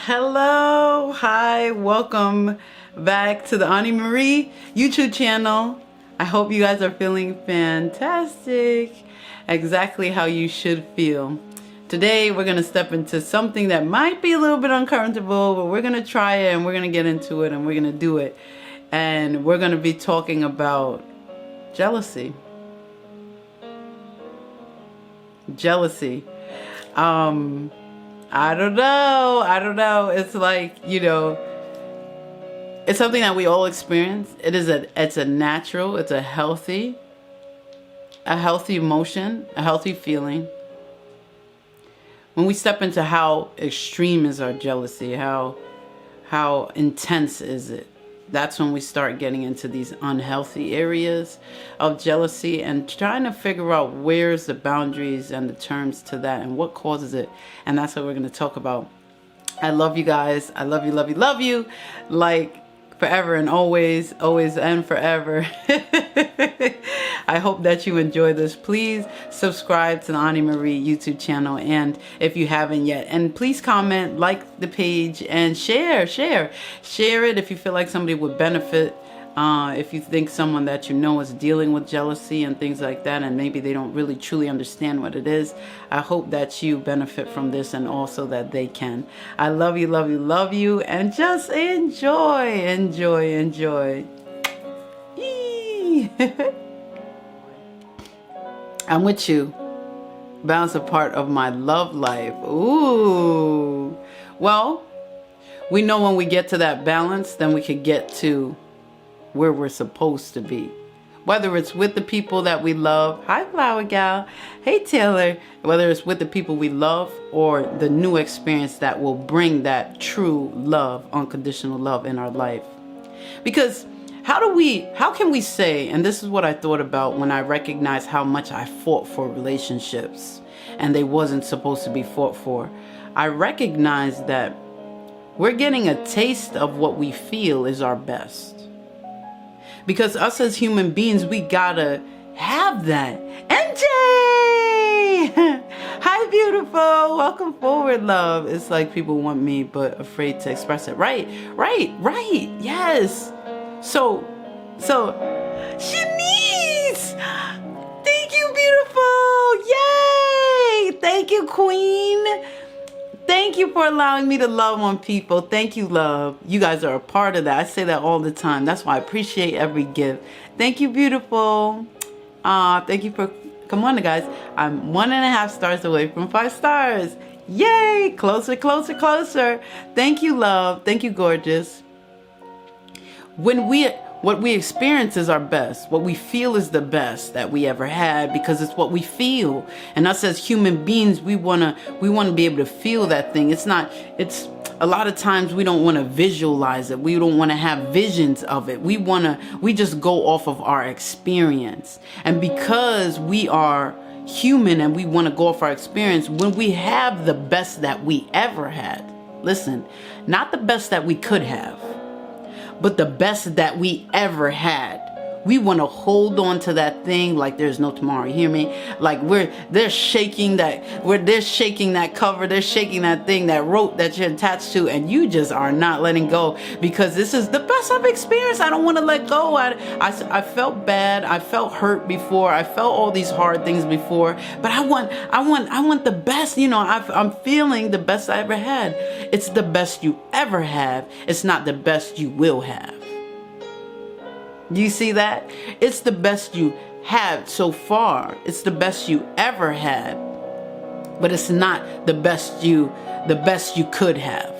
Hello, hi, welcome back to the Ani Marie YouTube channel. I hope you guys are feeling fantastic, exactly how you should feel. Today we're going to step into something that might be a little bit uncomfortable, but we're going to try it and we're going to get into it and we're going to do it. And we're going to be talking about jealousy. Jealousy. I don't know. It's like, it's something that we all experience. It's a natural, it's a healthy emotion, a healthy feeling. When we step into how extreme is our jealousy, how intense is it? That's when we start getting into these unhealthy areas of jealousy and trying to figure out where's the boundaries and the terms to that and what causes it. And that's what we're going to talk about. I love you guys. I love you, love you, love you. Like forever and always, always and forever. I hope that you enjoy this. Please subscribe to the Ani Marie YouTube channel, and if you haven't yet, and please comment, like the page, and share it if you feel like somebody would benefit. If you think someone that you know is dealing with jealousy and things like that, and maybe they don't really truly understand what it is, I hope that you benefit from this and also that they can. I love you, love you, love you, and just enjoy. Yee. I'm with you. Balance a part of my love life. Ooh. Well, we know when we get to that balance, then we could get to where we're supposed to be. Whether it's with the people that we love. Hi, Flower Gal. Hey, Taylor. Whether it's with the people we love or the new experience that will bring that true love, unconditional love in our life. Because how can we say, and this is what I thought about when I recognized how much I fought for relationships and they wasn't supposed to be fought for. I recognized that we're getting a taste of what we feel is our best. Because us as human beings, we gotta have that. MJ! Hi, beautiful. Welcome forward, love. It's like people want me, but afraid to express it. Right. Yes. So, Shanice! Thank you, beautiful. Yay! Thank you, queen. Thank you for allowing me to love on people. Thank you, love. You guys are a part of that. I say that all the time. That's why I appreciate every gift. Thank you, beautiful. Thank you for... Come on, guys. I'm 1.5 stars away from 5 stars. Yay! Closer. Thank you, love. Thank you, gorgeous. What we experience is our best. What we feel is the best that we ever had, because it's what we feel. And us as human beings, we wanna be able to feel that thing. It's a lot of times we don't want to visualize it. We don't want to have visions of it. We just go off of our experience. And because we are human and we want to go off our experience, when we have the best that we ever had, listen, not the best that we could have, but the best that we ever had, we want to hold on to that thing like there's no tomorrow. You hear me? Like they're shaking that cover, they're shaking that thing, that rope that you're attached to, and you just are not letting go, because this is the best I've experienced. I don't want to let go. I felt bad. I felt hurt before. I felt all these hard things before, but I want the best. I'm feeling the best I ever had. It's the best you ever have. It's not the best you will have. Do you see that? It's the best you have so far. It's the best you ever had. But it's not the best you could have.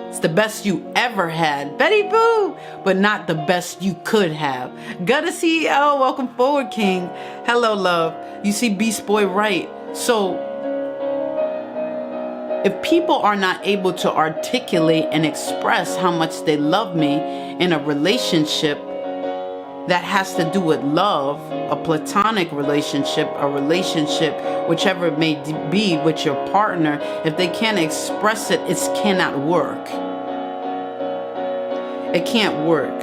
It's the best you ever had. Betty Boo! But not the best you could have. Gotta CEO, welcome forward, King. Hello, love. You see Beast Boy right. So, if people are not able to articulate and express how much they love me in a relationship that has to do with love, a platonic relationship, a relationship, whichever it may be with your partner, if they can't express it, it cannot work. It can't work.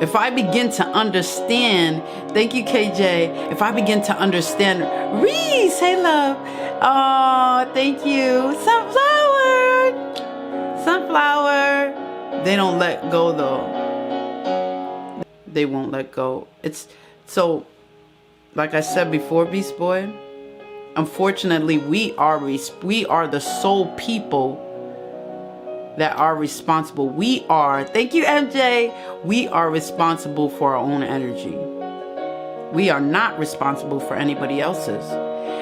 If I begin to understand, thank you, KJ. If I begin to understand, Reese, hey, love. Oh, thank you. Sunflower. They don't let go, though. They won't let go. It's so, like I said before, Beast Boy, unfortunately, we are the sole people that are responsible. We are, thank you, MJ. We are responsible for our own energy. We are not responsible for anybody else's.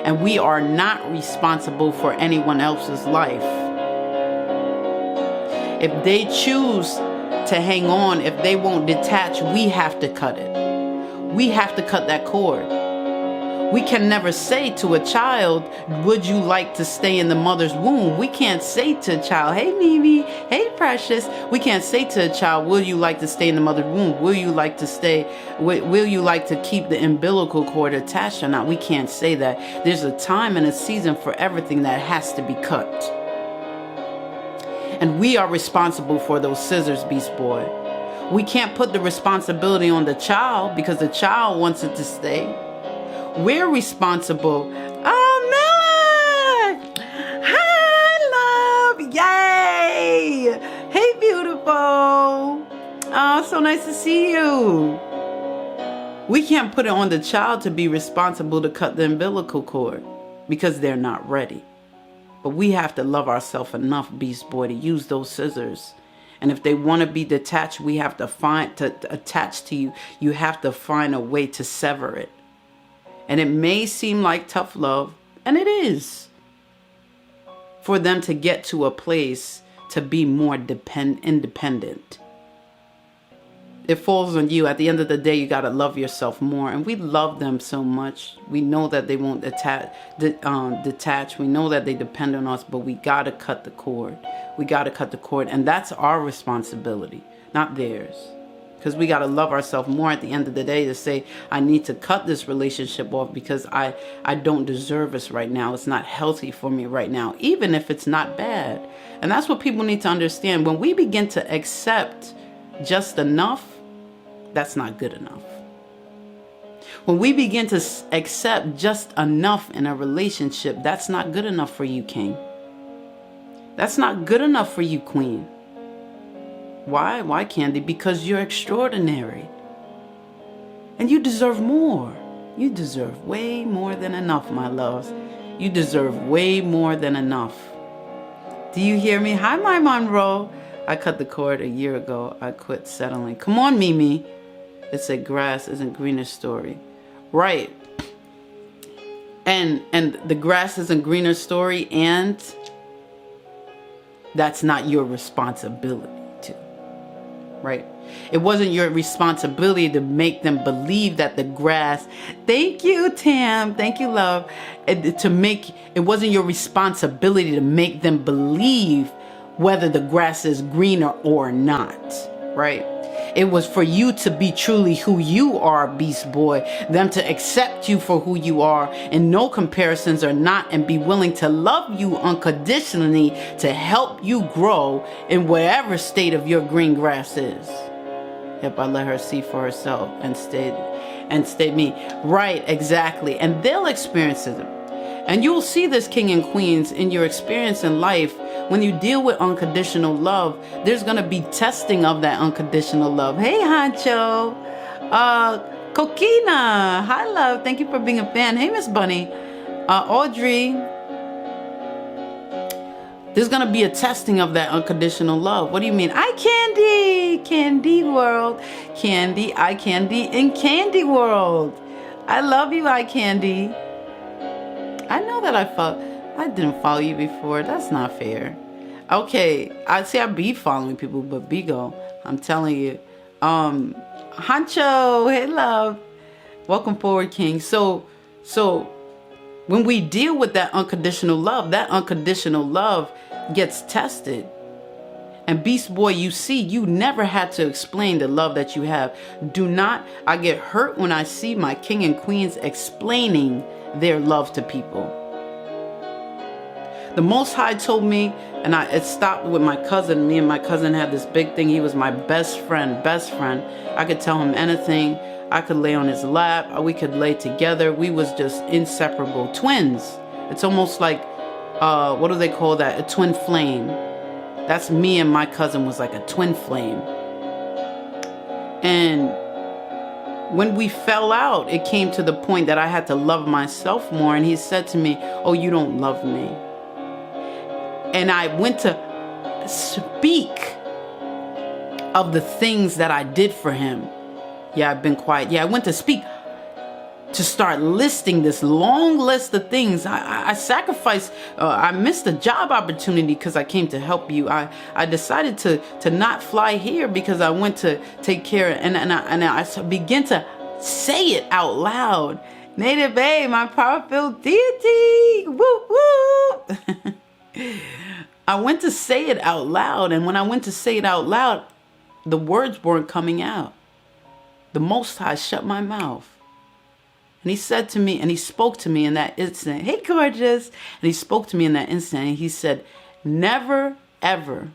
And we are not responsible for anyone else's life. If they choose to hang on, if they won't detach, we have to cut it. We have to cut that cord. We can never say to a child, would you like to stay in the mother's womb? We can't say to a child, hey, Mimi, hey, precious. We can't say to a child, will you like to stay in the mother's womb? Will you like to stay? Will you like to keep the umbilical cord attached or not? We can't say that. There's a time and a season for everything that has to be cut. And we are responsible for those scissors, Beast Boy. We can't put the responsibility on the child because the child wants it to stay. We're responsible. Oh, Miller! Hi, love! Yay! Hey, beautiful! Oh, so nice to see you. We can't put it on the child to be responsible to cut the umbilical cord because they're not ready. But we have to love ourselves enough, Beast Boy, to use those scissors. And if they want to be detached, we have to attach to you. You have to find a way to sever it. And it may seem like tough love, and it is, for them to get to a place to be more independent. It falls on you. At the end of the day, you got to love yourself more. And we love them so much. We know that they won't detach. We know that they depend on us, but we got to cut the cord. We got to cut the cord. And that's our responsibility, not theirs. Because we got to love ourselves more at the end of the day to say, I need to cut this relationship off because I don't deserve this right now. It's not healthy for me right now, even if it's not bad. And that's what people need to understand. When we begin to accept just enough, that's not good enough. When we begin to accept just enough in a relationship, that's not good enough for you, King. That's not good enough for you, Queen. Why? Why, Candy? Because you're extraordinary. And you deserve more. You deserve way more than enough, my loves. You deserve way more than enough. Do you hear me? Hi, my Monroe. I cut the cord a year ago. I quit settling. Come on, Mimi. It's a grass isn't greener story. Right. And the grass isn't greener story, and that's not your responsibility. Right? It wasn't your responsibility to make them believe that the grass, thank you, Tam, thank you, love, it wasn't your responsibility to make them believe whether the grass is greener or not, right? It was for you to be truly who you are, Beast Boy, them to accept you for who you are and no comparisons or not, and be willing to love you unconditionally to help you grow in whatever state of your green grass is. Yep, I let her see for herself and stayed me. Right, exactly. And they'll experience it. And you'll see this, King and Queens, in your experience in life. When you deal with unconditional love, there's going to be testing of that unconditional love. Hey, Hancho. Coquina. Hi, love. Thank you for being a fan. Hey, Miss Bunny. Audrey. There's going to be a testing of that unconditional love. What do you mean? I Candy. Candy World. Candy. I Candy in Candy World. I love you, I Candy. I know that I didn't follow you before. That's not fair. Okay, I be following people, but Bigo, I'm telling you. Hancho, hey love. Welcome forward, King. So when we deal with that unconditional love gets tested. And Beast Boy, you see, you never had to explain the love that you have. I get hurt when I see my king and queens explaining their love to people. The Most High told me, and it stopped with my cousin. Me and my cousin had this big thing. He was my best friend. I could tell him anything. I could lay on his lap. We could lay together. We was just inseparable. Twins. It's almost like, what do they call that? A twin flame. That's me and my cousin was like a twin flame. And when we fell out, it came to the point that I had to love myself more. And he said to me, oh, you don't love me. And I went to speak of the things that I did for him. Yeah, I've been quiet. Yeah, I went to speak, to start listing this long list of things. I sacrificed, I missed a job opportunity because I came to help you. I decided to not fly here because I went to take care of, and I began to say it out loud. Native A, my powerful deity. Whoop, whoop. I went to say it out loud, and when I went to say it out loud, the words weren't coming out. The Most High shut my mouth. And he said to me, and he spoke to me in that instant, hey, gorgeous. And he spoke to me in that instant, and he said, never, ever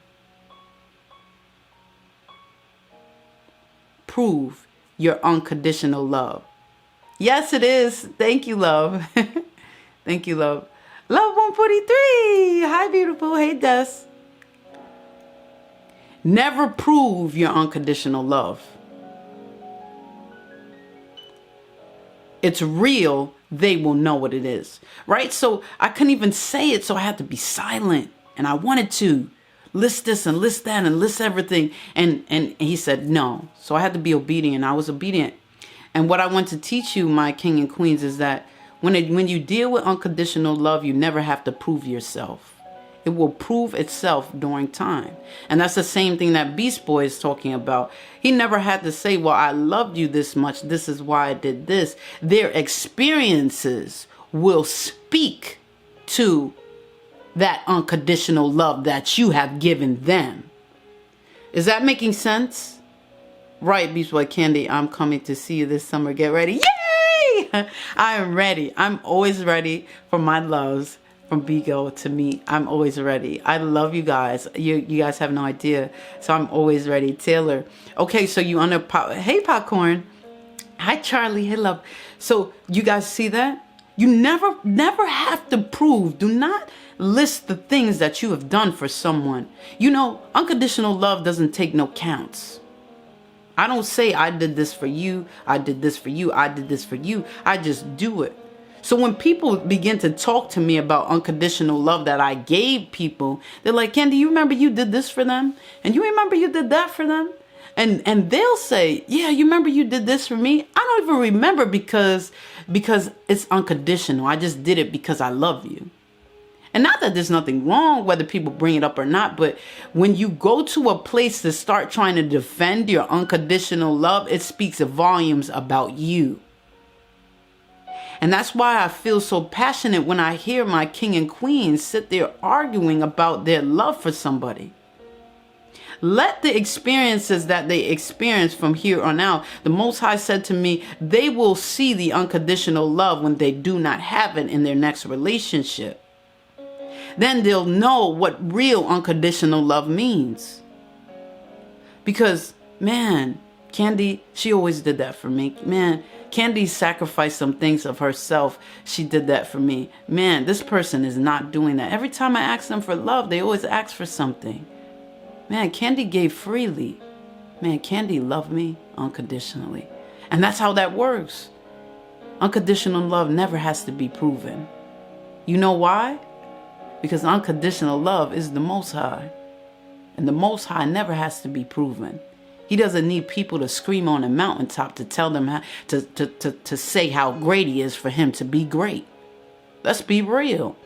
prove your unconditional love. Yes, it is. Thank you, love. Thank you, love. Love 143. Hi, beautiful. Hey, Des. Never prove your unconditional love. It's real. They will know what it is. Right? So I couldn't even say it. So I had to be silent. And I wanted to list this and list that and list everything. And he said no. So I had to be obedient. I was obedient. And what I want to teach you, my king and queens, is that when you deal with unconditional love, you never have to prove yourself. It will prove itself during time. And that's the same thing that Beast Boy is talking about. He never had to say, well, I loved you this much. This is why I did this. Their experiences will speak to that unconditional love that you have given them. Is that making sense? Right, Beast Boy Candy, I'm coming to see you this summer. Get ready. Yay! I am ready. I'm always ready for my loves from Bigo to meet. I'm always ready. I love you guys. You guys have no idea. So I'm always ready. Taylor. Okay, so you under hey, Popcorn. Hi, Charlie. Hey, love. So you guys see that? You never have to prove. Do not list the things that you have done for someone. You know, unconditional love doesn't take no counts. I don't say I did this for you, I did this for you, I did this for you. I just do it. So when people begin to talk to me about unconditional love that I gave people, they're like, Candy, you remember you did this for them? And you remember you did that for them? And they'll say, yeah, you remember you did this for me? I don't even remember because it's unconditional. I just did it because I love you. And not that there's nothing wrong whether people bring it up or not, but when you go to a place to start trying to defend your unconditional love, it speaks volumes about you. And that's why I feel so passionate when I hear my king and queen sit there arguing about their love for somebody. Let the experiences that they experience from here on out, the Most High said to me, they will see the unconditional love when they do not have it in their next relationship. Then they'll know what real unconditional love means. Because, man, Candy, she always did that for me. Man, Candy sacrificed some things of herself. She did that for me. Man, this person is not doing that. Every time I ask them for love, they always ask for something. Man, Candy gave freely. Man, Candy loved me unconditionally. And that's how that works. Unconditional love never has to be proven. You know why? Because unconditional love is the Most High. And the Most High never has to be proven. He doesn't need people to scream on a mountaintop to tell them how to say how great he is for him to be great. Let's be real.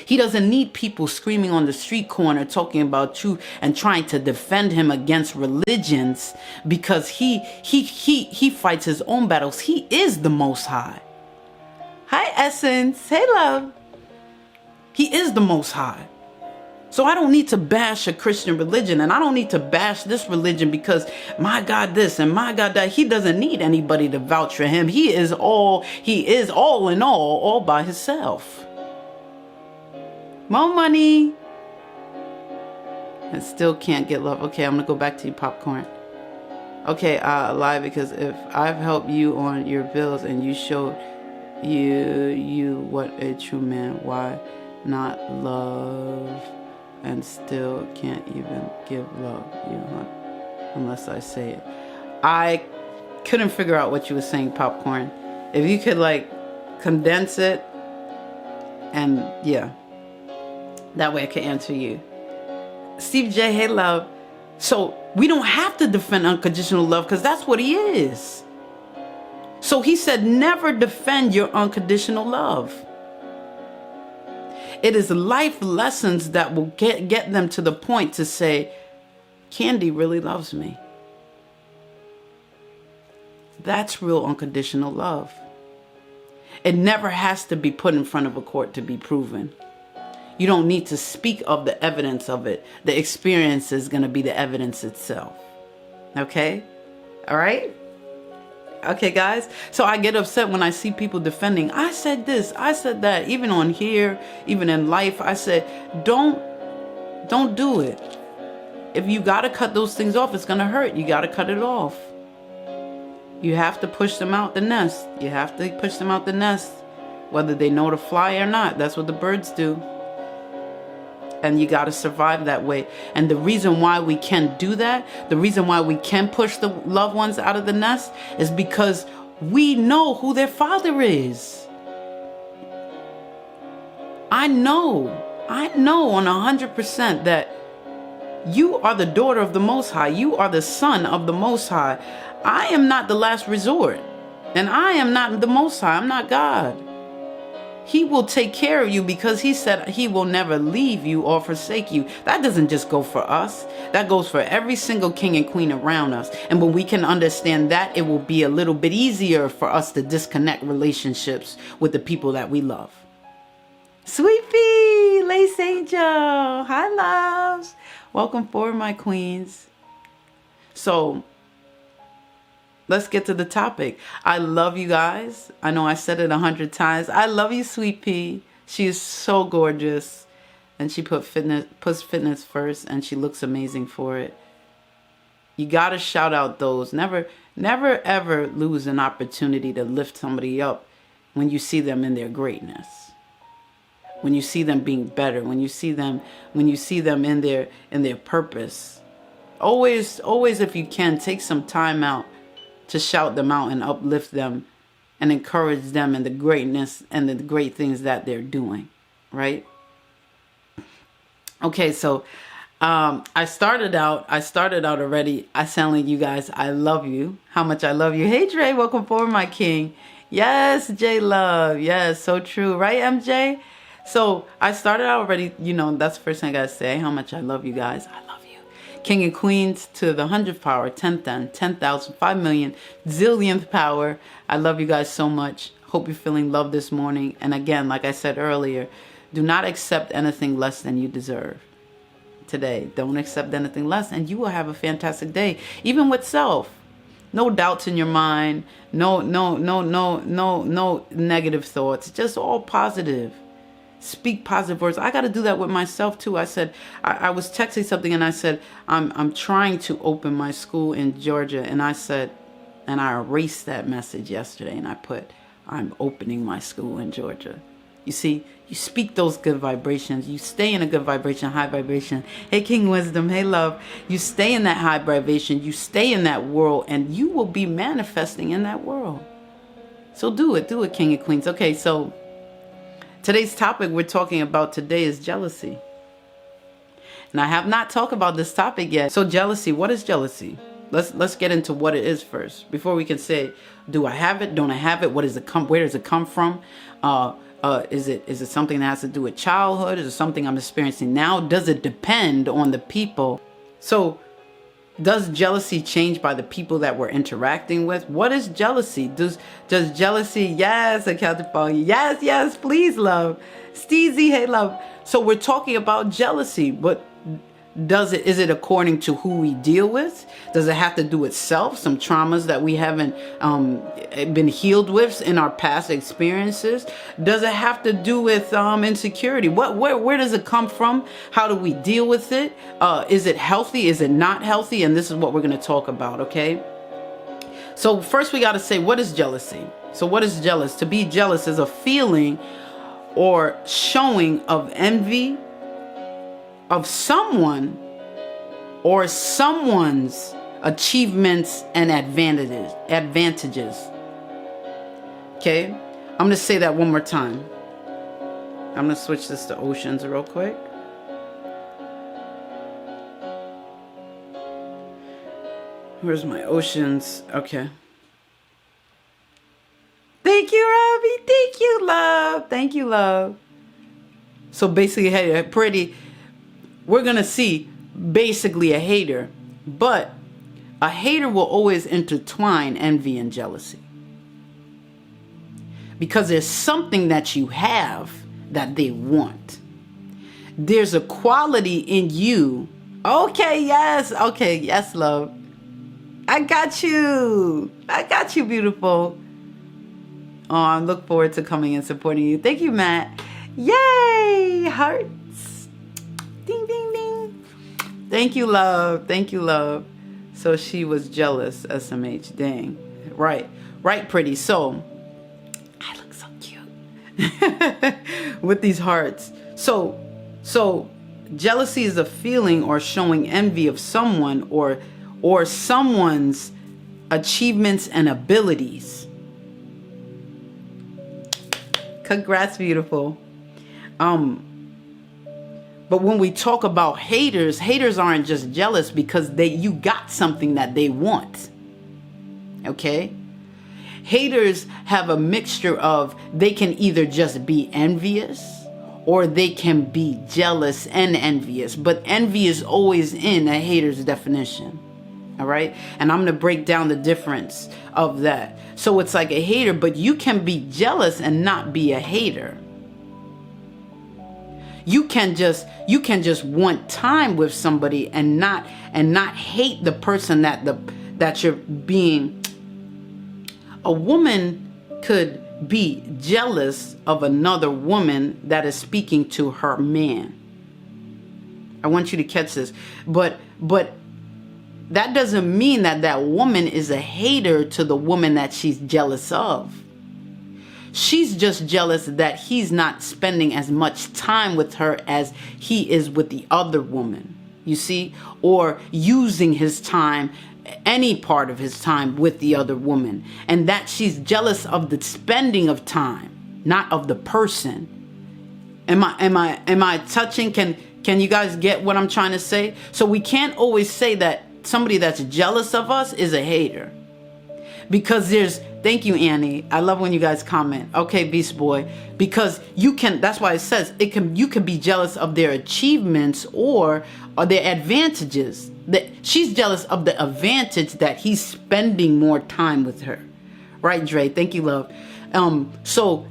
He doesn't need people screaming on the street corner talking about you and trying to defend him against religions because he fights his own battles. He is the Most High. Hi, Essence. Hey, love. He is the Most High. So I don't need to bash a Christian religion, and I don't need to bash this religion because my God this and my God that. He doesn't need anybody to vouch for him. He is all in all by himself. More money. And still can't get love. Okay, I'm gonna go back to you, popcorn. Okay, I lie because if I've helped you on your bills and you showed you what a true man, why not love and still can't even give love you unless I say it. I couldn't figure out what you were saying, popcorn. If you could like condense it, and yeah, that way I can answer you. Steve J, hey love. So we don't have to defend unconditional love because that's what he is. So he said, never defend your unconditional love. It is life lessons that will get them to the point to say, Candy really loves me. That's real unconditional love. It never has to be put in front of a court to be proven. You don't need to speak of the evidence of it. The experience is going to be the evidence itself. Okay? All right? Okay, guys? So I get upset when I see people defending. I said this, I said that. Even on here, even in life, I said, don't do it. If you got to cut those things off, it's going to hurt. You got to cut it off. You have to push them out the nest. You have to push them out the nest, whether they know to fly or not. That's what the birds do. And you got to survive that way. And the reason why we can do that, the reason why we can push the loved ones out of the nest is because we know who their father is. I know on 100% that you are the daughter of the Most High. You are the son of the Most High. I am not the last resort. And I am not the Most High. I'm not God. He will take care of you because he said he will never leave you or forsake you. That doesn't just go for us. That goes for every single king and queen around us. And when we can understand that, it will be a little bit easier for us to disconnect relationships with the people that we love. Sweet Pea, Lace Angel. Hi, loves. Welcome forward, my queens. So let's get to the topic. I love you guys. I know I said it 100 times. I love you, Sweet Pea. She is so gorgeous. And she puts fitness first, and she looks amazing for it. You got to shout out those. Never ever lose an opportunity to lift somebody up when you see them in their greatness. When you see them being better, when you see them in their purpose. Always if you can, take some time out to shout them out and uplift them and encourage them in the greatness and the great things that they're doing, right? Okay, so I started out already. I telling you guys I love you, how much I love you. Hey Dre, welcome forward, my king. Yes, J Love. Yes, so true, right, MJ? So I started out already, that's the first thing I gotta say, how much I love you guys. I love you. King and queens to the 100th power, 10th, 10,000, 5 million, zillionth power. I love you guys so much. Hope you're feeling love this morning. And again, like I said earlier, do not accept anything less than you deserve today. Don't accept anything less, and you will have a fantastic day, even with self. No doubts in your mind. No negative thoughts. Just all positive. Speak positive words. I got to do that with myself too. I said, I was texting something and I said, I'm trying to open my school in Georgia. And I said, and I erased that message yesterday and I put, I'm opening my school in Georgia. You see, you speak those good vibrations. You stay in a good vibration, high vibration. Hey, King Wisdom. Hey, love. You stay in that high vibration. You stay in that world and you will be manifesting in that world. So do it, King and Queens. Okay, so today's topic we're talking about today is jealousy. And I have not talked about this topic yet. So jealousy, what is jealousy? Let's get into what it is first before we can say, do I have it? Don't I have it? Where does it come from? Is it something that has to do with childhood? Is it something I'm experiencing now? Does it depend on the people? So does jealousy change by the people that we're interacting with? What is jealousy? Does jealousy, yes, accountable, yes, please, love. Steezy, hey, love. So we're talking about jealousy, but Is it according to who we deal with? Does it have to do with self, some traumas that we haven't been healed with in our past experiences? Does it have to do with insecurity? Where does it come from? How do we deal with it? Is it healthy? Is it not healthy? And this is what we're going to talk about, okay? So first we got to say, what is jealousy? So what is jealous? To be jealous is a feeling or showing of envy of someone or someone's achievements and advantages. Okay? I'm going to say that one more time. I'm going to switch this to oceans real quick. Where's my oceans? Okay. Thank you, Robbie. Thank you, love. Thank you, love. So basically, hey, pretty, we're going to see basically a hater, but a hater will always intertwine envy and jealousy. Because there's something that you have that they want. There's a quality in you. Okay, yes. Okay, yes, love. I got you. I got you, beautiful. Oh, I look forward to coming and supporting you. Thank you, Matt. Yay! Hearts. Ding, ding, ding. Thank you, love. Thank you, love. So she was jealous, SMH. Dang. Right. Right, pretty. So, I look so cute. With these hearts. So, jealousy is a feeling or showing envy of someone or someone's achievements and abilities. Congrats, beautiful. But when we talk about haters aren't just jealous because you got something that they want. Okay? Haters have a mixture of, they can either just be envious or they can be jealous and envious. But envy is always in a hater's definition. All right? And I'm going to break down the difference of that. So it's like a hater, but you can be jealous and not be a hater. You can just want time with somebody and not hate the person that you're being. A woman could be jealous of another woman that is speaking to her man. I want you to catch this. But that doesn't mean that woman is a hater to the woman that she's jealous of. She's just jealous that he's not spending as much time with her as he is with the other woman, you see, or using his time, any part of his time with the other woman, and that she's jealous of the spending of time, not of the person. Am I touching? Can you guys get what I'm trying to say? So we can't always say that somebody that's jealous of us is a hater. Because thank you, Annie. I love when you guys comment. Okay, Beast Boy. Because that's why it says you can be jealous of their achievements or their advantages. She's jealous of the advantage that he's spending more time with her. Right, Dre? Thank you, love. So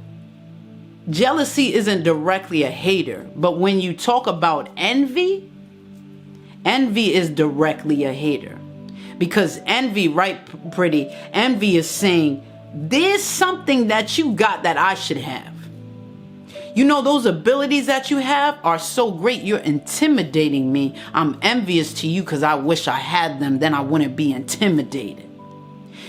jealousy isn't directly a hater. But when you talk about envy is directly a hater. Because envy, right, pretty, envy is saying, there's something that you got that I should have. You know, those abilities that you have are so great, you're intimidating me. I'm envious to you because I wish I had them, then I wouldn't be intimidated.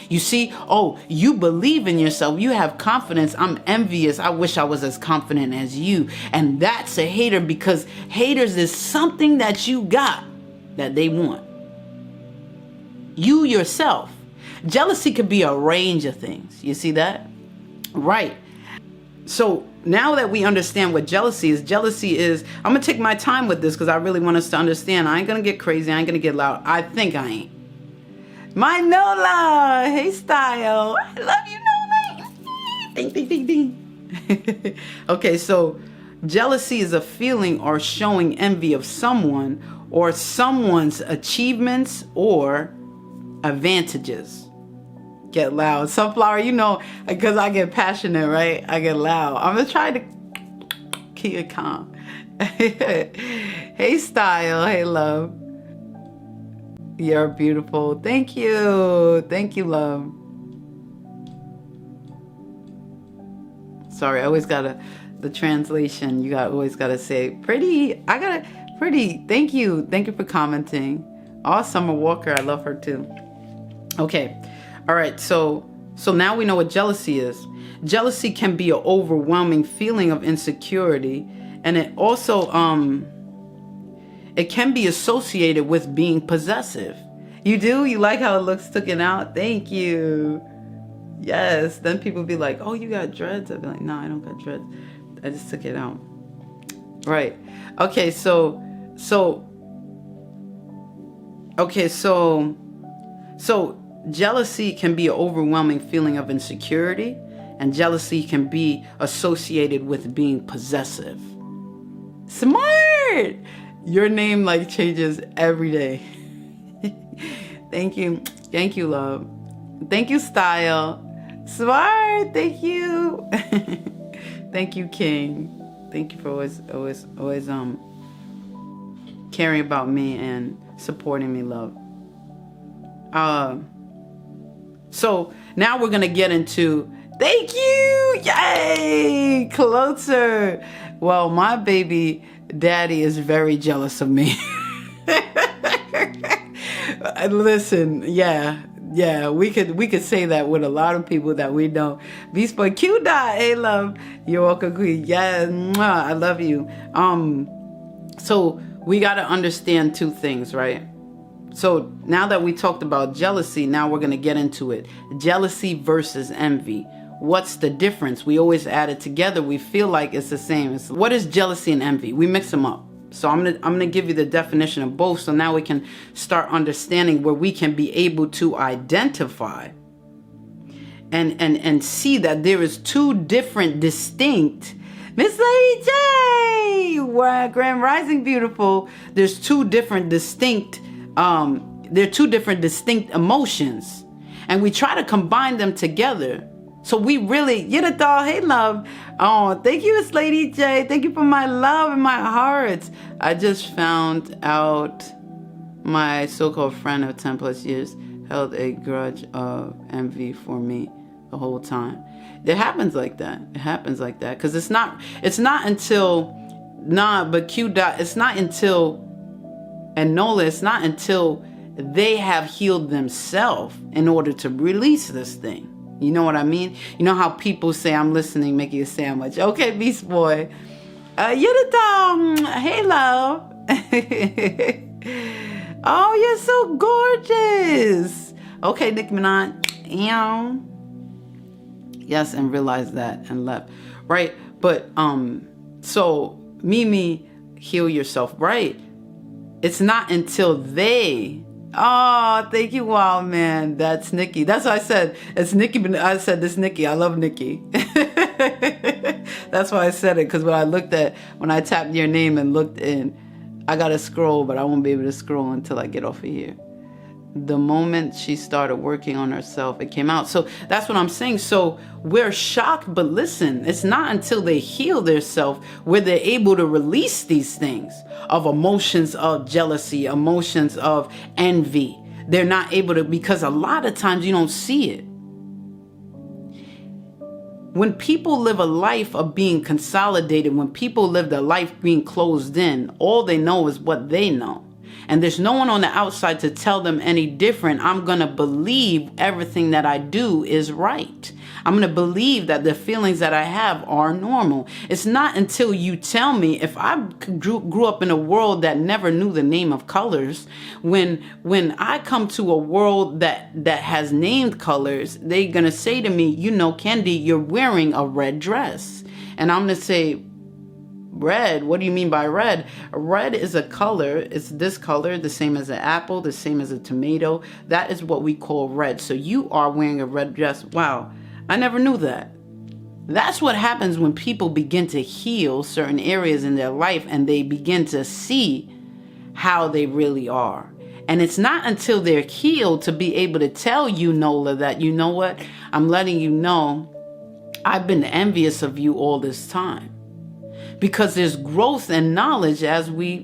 You see, oh, you believe in yourself, you have confidence, I'm envious, I wish I was as confident as you. And that's a hater, because haters is something that you got that they want. You yourself. Jealousy could be a range of things. You see that? Right. So now that we understand what jealousy is, I'm going to take my time with this because I really want us to understand. I ain't going to get crazy. I ain't going to get loud. I think I ain't. My Nola. Hey, Style. I love you, Nola. Ding, ding, ding, ding. Okay, so jealousy is a feeling or showing envy of someone or someone's achievements or advantages. Get loud. Sunflower, you know, because I get passionate, right? I get loud. I'm going to try to keep it calm. Hey, Style. Hey, love. You're beautiful. Thank you. Thank you, love. Sorry, I always gotta, the translation, always gotta say, pretty. I gotta, pretty. Thank you. Thank you for commenting. Oh, Summer Walker. I love her too. Okay. All right. So now we know what jealousy is. Jealousy can be an overwhelming feeling of insecurity. And it also, it can be associated with being possessive. You do? You like how it looks taken out? Thank you. Yes. Then people be like, oh, you got dreads? I'd be like, no, I don't got dreads. I just took it out. Right. Okay. So jealousy can be an overwhelming feeling of insecurity, and jealousy can be associated with being possessive. Smart! Your name like changes every day. Thank you. Thank you, love. Thank you, Style. Smart. Thank you. Thank you, King. Thank you for always caring about me and supporting me, love. So now we're gonna get into, thank you, yay, closer. Well, my baby daddy is very jealous of me. Listen, yeah, we could say that with a lot of people that we know. Beast Boy Q Dot, hey love, you're welcome, queen. Yeah, I love you. So we gotta understand two things, right? So now that we talked about jealousy, now we're gonna get into it. Jealousy versus envy. What's the difference? We always add it together. We feel like it's the same. What is jealousy and envy? We mix them up. So I'm gonna give you the definition of both. So now we can start understanding where we can be able to identify and see that there is two different distinct. Miss Lady J, Grand Rising, beautiful. There's two different distinct. They're two different distinct emotions, and we try to combine them together. So we really, Yidadal, hey love. Oh, thank you, Miss Lady J. Thank you for my love and my heart. I just found out my so-called friend of 10 plus years held a grudge of envy for me the whole time. It happens like that. It happens like that. Because it's not until, but Q dot, it's not until, and Nola, it's not until they have healed themselves in order to release this thing. You know what I mean? You know how people say, I'm listening, make you a sandwich. Okay, Beast Boy. You're the dog. Hey, love. Oh, you're so gorgeous. Okay, Nicki Minaj. Yes, and realized that and left. Right? But, so, Mimi, heal yourself. Right? It's not until they... Oh, thank you, wow, man. That's Nikki. That's what I said. It's Nikki. I said this Nikki. I love Nikki. That's why I said it, because when I tapped your name and looked in, I got to scroll, but I won't be able to scroll until I get off of here. The moment she started working on herself, it came out. So that's what I'm saying. So we're shocked, but listen, it's not until they heal themselves where they're able to release these things of emotions of jealousy, emotions of envy. They're not able to, because a lot of times you don't see it. When people live a life of being consolidated, when people live their life being closed in, all they know is what they know. And there's no one on the outside to tell them any different. I'm going to believe everything that I do is right. I'm going to believe that the feelings that I have are normal. It's not until you tell me, if I grew up in a world that never knew the name of colors, when I come to a world that has named colors, they're going to say to me, you know, Kendi, you're wearing a red dress. And I'm going to say, red? What do you mean by red? Red is a color. It's this color, the same as an apple, the same as a tomato. That is what we call red. So you are wearing a red dress. Wow, I never knew that. That's what happens when people begin to heal certain areas in their life and they begin to see how they really are. And it's not until they're healed to be able to tell you, Nola, that, you know what? I'm letting you know I've been envious of you all this time. because there's growth and knowledge as we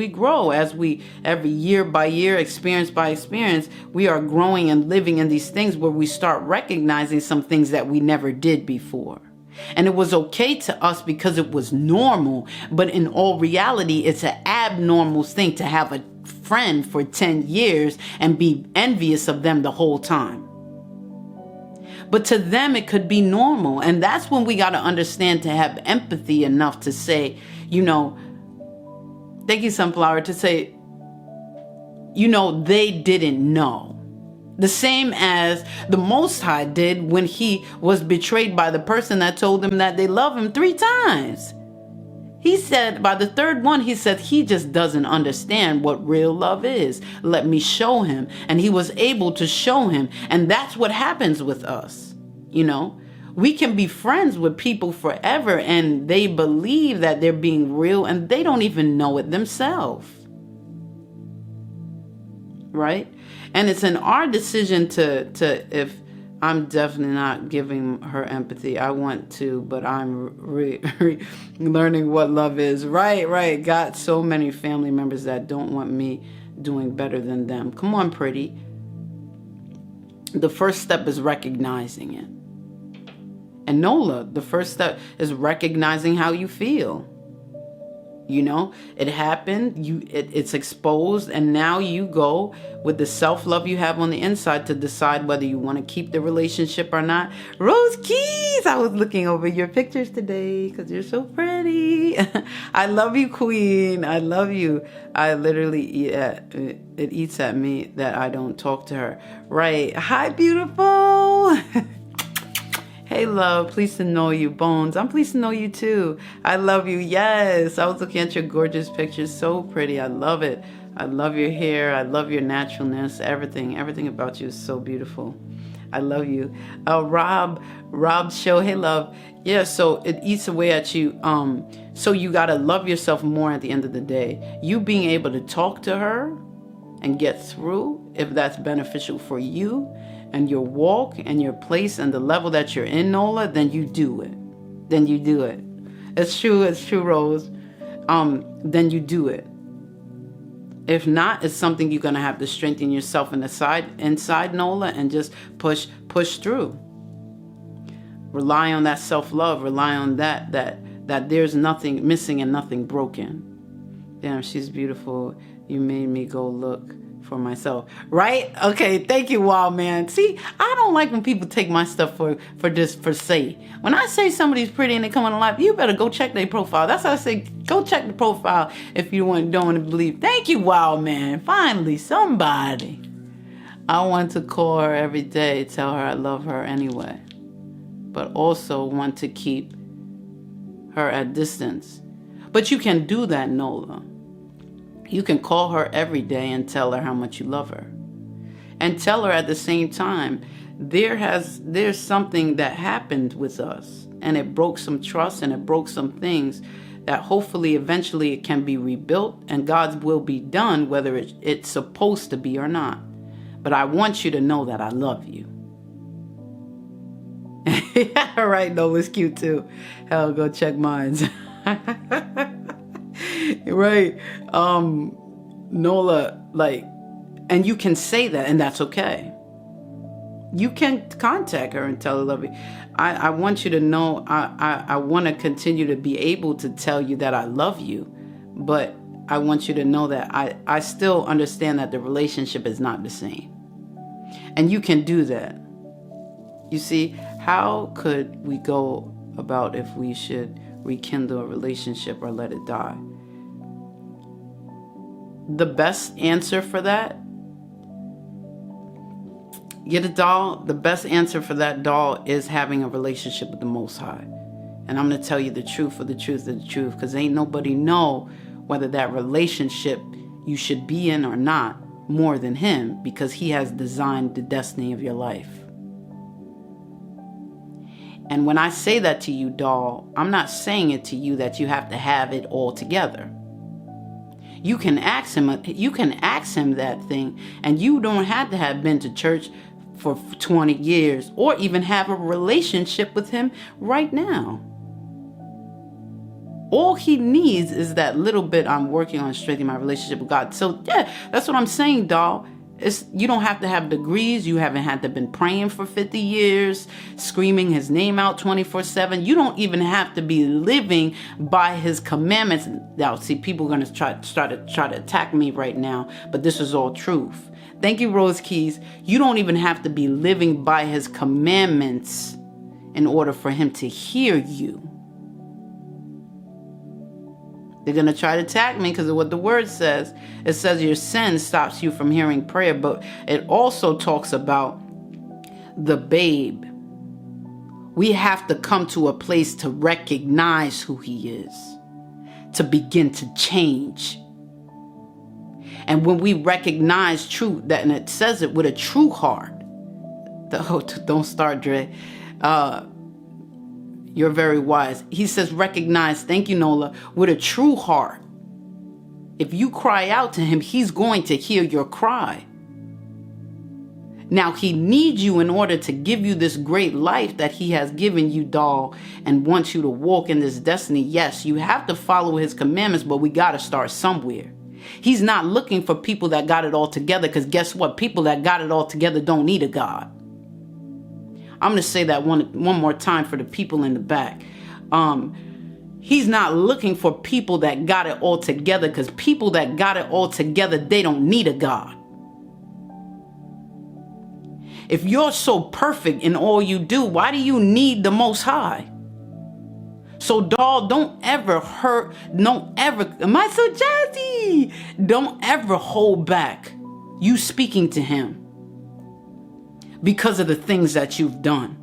grow, as we every year by year, experience by experience, we are growing and living in these things where we start recognizing some things that we never did before. And it was okay to us because it was normal, but in all reality, it's an abnormal thing to have a friend for 10 years and be envious of them the whole time. But to them, it could be normal. And that's when we got to understand to have empathy enough to say, thank you, Sunflower, to say, they didn't know. The same as the Most High did when he was betrayed by the person that told him that they love him 3 times. He said, by the third one, he said, he just doesn't understand what real love is. Let me show him. And he was able to show him. And that's what happens with us. We can be friends with people forever and they believe that they're being real and they don't even know it themselves. Right? And it's in our decision to if I'm definitely not giving her empathy. I want to, but I'm learning what love is. Right. Got so many family members that don't want me doing better than them. Come on, pretty. The first step is recognizing it. And Nola, the first step is recognizing how you feel. It happened, it's exposed, and now you go with the self-love you have on the inside to decide whether you want to keep the relationship or not. Rose Keys, I was looking over your pictures today because you're so pretty. I love you, Queen. I love you. I literally, it eats at me that I don't talk to her. Right. Hi, beautiful. Hey, love, pleased to know you. Bones, I'm pleased to know you too. I love you. Yes, I was looking at your gorgeous pictures. So pretty. I love it. I love your hair. I love your naturalness. Everything about you is so beautiful. I love you. Rob show. Hey, love. Yeah, so it eats away at you. So you got to love yourself more at the end of the day. You being able to talk to her and get through, if that's beneficial for you and your walk and your place and the level that you're in, Nola, then you do it. It's true, Rose. Then you do it. If not, it's something you're going to have to strengthen yourself inside, Nola, and just push through. Rely on that self-love. Rely on that there's nothing missing and nothing broken. Damn, she's beautiful. You made me go look for myself. Right? Okay, thank you, Wild Man. See, I don't like when people take my stuff for say. When I say somebody's pretty and they come on live, you better go check their profile. That's how I say, go check the profile if you don't want to believe. Thank you, Wild Man. Finally, somebody. I want to call her every day, tell her I love her anyway, but also want to keep her at distance. But you can do that, Nola. You can call her every day and tell her how much you love her. And tell her at the same time, there's something that happened with us, and it broke some trust and it broke some things that hopefully eventually it can be rebuilt and God's will be done, whether it's supposed to be or not. But I want you to know that I love you. All right, Nola's cute too. Hell, go check mine. Right. Nola, and you can say that, and that's okay. You can contact her and tell her love you. I want you to know I want to continue to be able to tell you that I love you, but I want you to know that I still understand that the relationship is not the same. And you can do that. You see, how could we go about if we should rekindle a relationship or let it die? The best answer for that, get a doll. The best answer for that doll is having a relationship with the Most High. And I'm going to tell you the truth of the truth of the truth, because ain't nobody know whether that relationship you should be in or not more than him, because he has designed the destiny of your life. And when I say that to you, doll, I'm not saying it to you that you have to have it all together. You can ask him that thing, and you don't have to have been to church for 20 years or even have a relationship with him right now. All he needs is that little bit. I'm working on strengthening my relationship with God. So yeah, that's what I'm saying, doll. You don't have to have degrees. You haven't had to been praying for 50 years, screaming his name out 24/7. You don't even have to be living by his commandments. Now, see, people are going to try to attack me right now, but this is all truth. Thank you, Rose Keys. You don't even have to be living by his commandments in order for him to hear you. They're going to try to attack me because of what the word says. It says your sin stops you from hearing prayer, but it also talks about the babe. We have to come to a place to recognize who he is, to begin to change. And when we recognize truth, and it says it with a true heart. Don't start, Dre. You're very wise. He says recognize, thank you, Nola, with a true heart. If you cry out to him, he's going to hear your cry. Now, he needs you in order to give you this great life that he has given you, doll, and wants you to walk in this destiny. Yes, you have to follow his commandments, but we got to start somewhere. He's not looking for people that got it all together, because guess what? People that got it all together don't need a God. I'm going to say that one more time for the people in the back. He's not looking for people that got it all together, because people that got it all together, they don't need a God. If you're so perfect in all you do, why do you need the Most High? So, doll, don't ever hurt, am I so jazzy? Don't ever hold back you speaking to him. Because of the things that you've done,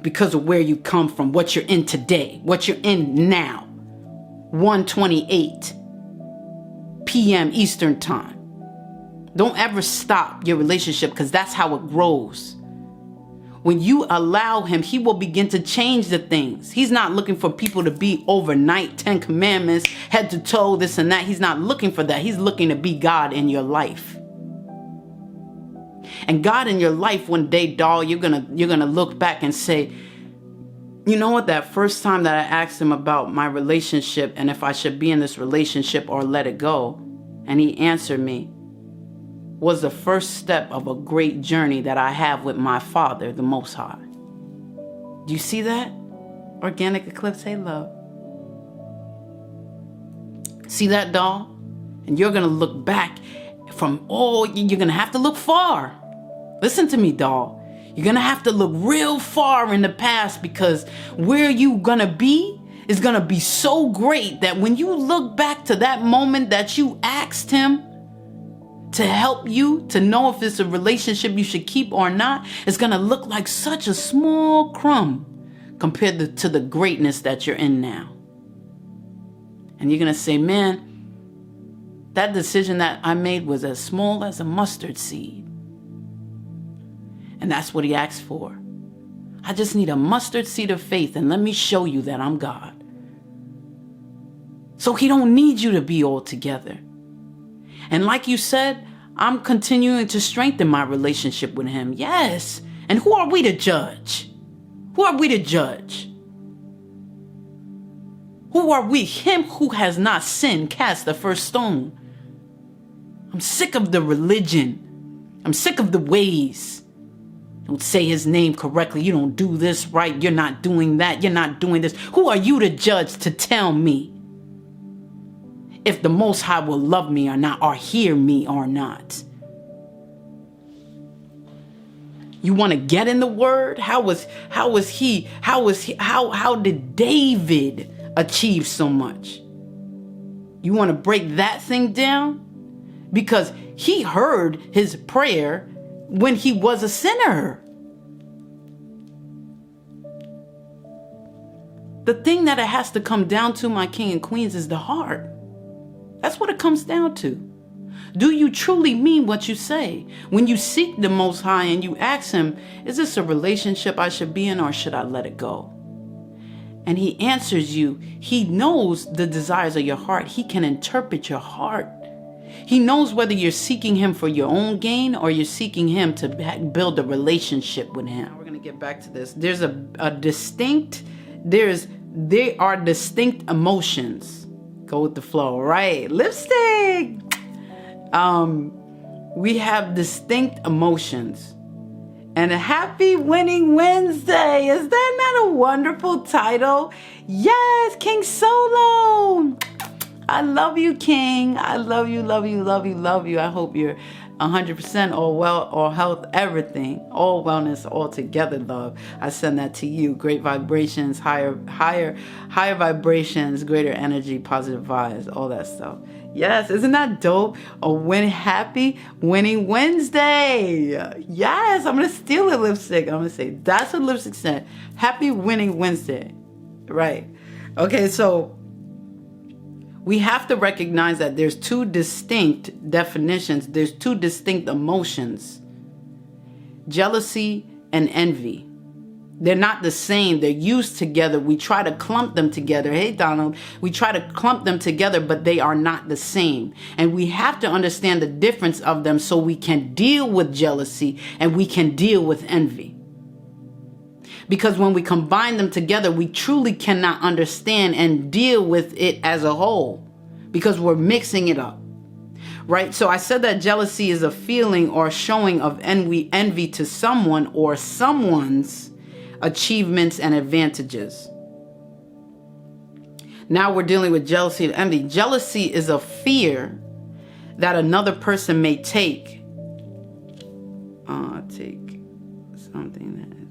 because of where you come from, what you're in today, what you're in now. 1:28 p.m. Eastern Time. Don't ever stop your relationship, because that's how it grows. When you allow him, he will begin to change the things. He's not looking for people to be overnight, 10 commandments, head to toe, this and that. He's not looking for that. He's looking to be God in your life. And God in your life, one day, doll, you're gonna look back and say, you know what, that first time that I asked him about my relationship and if I should be in this relationship or let it go, and he answered me, was the first step of a great journey that I have with my Father, the Most High. Do you see that? Organic Eclipse, hey love. See that, doll? And you're gonna look back you're gonna have to look far. Listen to me, doll. You're going to have to look real far in the past, because where you going to be is going to be so great that when you look back to that moment that you asked him to help you to know if it's a relationship you should keep or not, it's going to look like such a small crumb compared to the greatness that you're in now. And you're going to say, man, that decision that I made was as small as a mustard seed. And that's what he asked for. I just need a mustard seed of faith, and let me show you that I'm God. So he don't need you to be all together. And like you said, I'm continuing to strengthen my relationship with him. Yes. And who are we to judge? Who are we to judge? Who are we? Him who has not sinned cast the first stone. I'm sick of the religion. I'm sick of the ways. Don't say his name correctly. You don't do this right. You're not doing that. You're not doing this. Who are you to judge, to tell me if the Most High will love me or not, or hear me or not? You want to get in the word? How did David achieve so much? You want to break that thing down? Because he heard his prayer when he was a sinner. The thing that it has to come down to, my king and queens, is the heart. That's what it comes down to. Do you truly mean what you say? When you seek the Most High and you ask him, is this a relationship I should be in, or should I let it go? And he answers you. He knows the desires of your heart. He can interpret your heart. He knows whether you're seeking him for your own gain or you're seeking him to build a relationship with him. Now we're going to get back to this. There's They are distinct emotions. Go with the flow, right? Lipstick. We have distinct emotions. And a happy winning Wednesday. Is that not a wonderful title? Yes, King Solo. I love you, King. I love you, love you, love you, love you. I hope you're 100% all well, all health, everything, all wellness, all together, love. I send that to you. Great vibrations, higher vibrations, greater energy, positive vibes, all that stuff. Yes, isn't that dope? Happy winning Wednesday. Yes, I'm gonna steal a lipstick. I'm gonna say that's what lipstick said. Happy winning Wednesday. Right. Okay, so we have to recognize that there's two distinct definitions. There's two distinct emotions. Jealousy and envy. They're not the same. They're used together. We try to clump them together. Hey, Donald. We try to clump them together, but they are not the same. And we have to understand the difference of them so we can deal with jealousy and we can deal with envy. Because when we combine them together, we truly cannot understand and deal with it as a whole because we're mixing it up. Right? So I said that jealousy is a feeling or showing of envy to someone or someone's achievements and advantages. Now we're dealing with jealousy and envy. Jealousy is a fear that another person may take something that is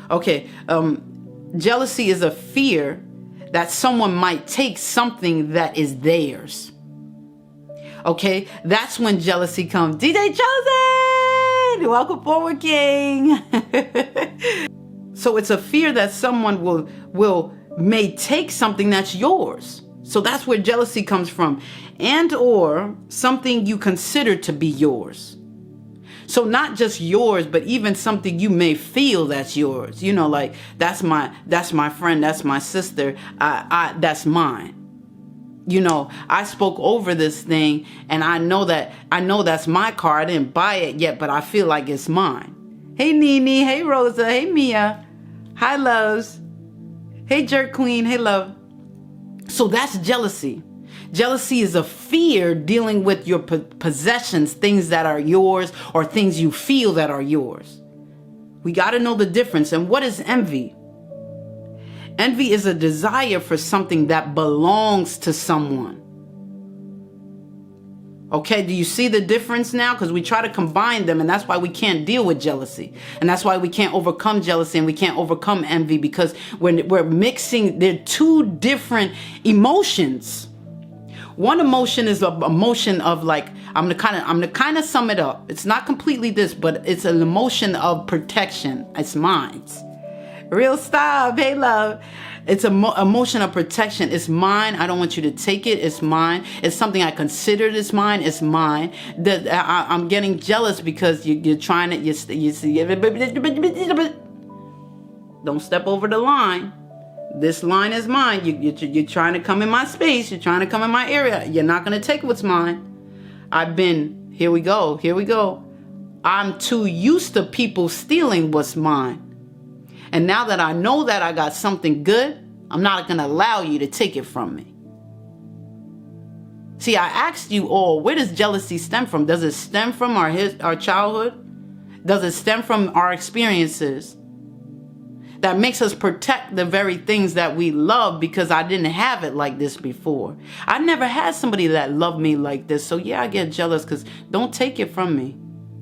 okay. Jealousy is a fear that someone might take something that is theirs. Okay, that's when jealousy comes. DJ Chosen, welcome forward, King. So it's a fear that someone may take something that's yours. So that's where jealousy comes from, and or something you consider to be yours. So not just yours, but even something you may feel that's yours. You know, like that's my friend, that's my sister, that's mine. You know, I spoke over this thing, and I know that's my car. I didn't buy it yet, but I feel like it's mine. Hey Nene, hey Rosa, hey Mia, hi loves, hey Jerk Queen, hey love. So that's jealousy. Jealousy is a fear dealing with your possessions, things that are yours or things you feel that are yours. We got to know the difference. And what is envy? Envy is a desire for something that belongs to someone. Okay, do you see the difference now? Because we try to combine them, and that's why we can't deal with jealousy. And that's why we can't overcome jealousy and we can't overcome envy, because when we're mixing, they're two different emotions. One emotion is an emotion of like, I'm gonna kind of sum it up. It's not completely this, but it's an emotion of protection. It's mine. Real stop. Hey, love. It's an emotion of protection. It's mine. I don't want you to take it. It's mine. It's something I considered is mine. It's mine. I'm getting jealous because you're trying to, you see, don't step over the line. This line is mine. You're trying to come in my space. You're trying to come in my area. You're not going to take what's mine. Here we go. I'm too used to people stealing what's mine. And now that I know that I got something good, I'm not going to allow you to take it from me. See, I asked you all, where does jealousy stem from? Does it stem from our childhood? Does it stem from our experiences? That makes us protect the very things that we love, because I didn't have it like this before. I never had somebody that loved me like this. So yeah, I get jealous, because don't take it from me.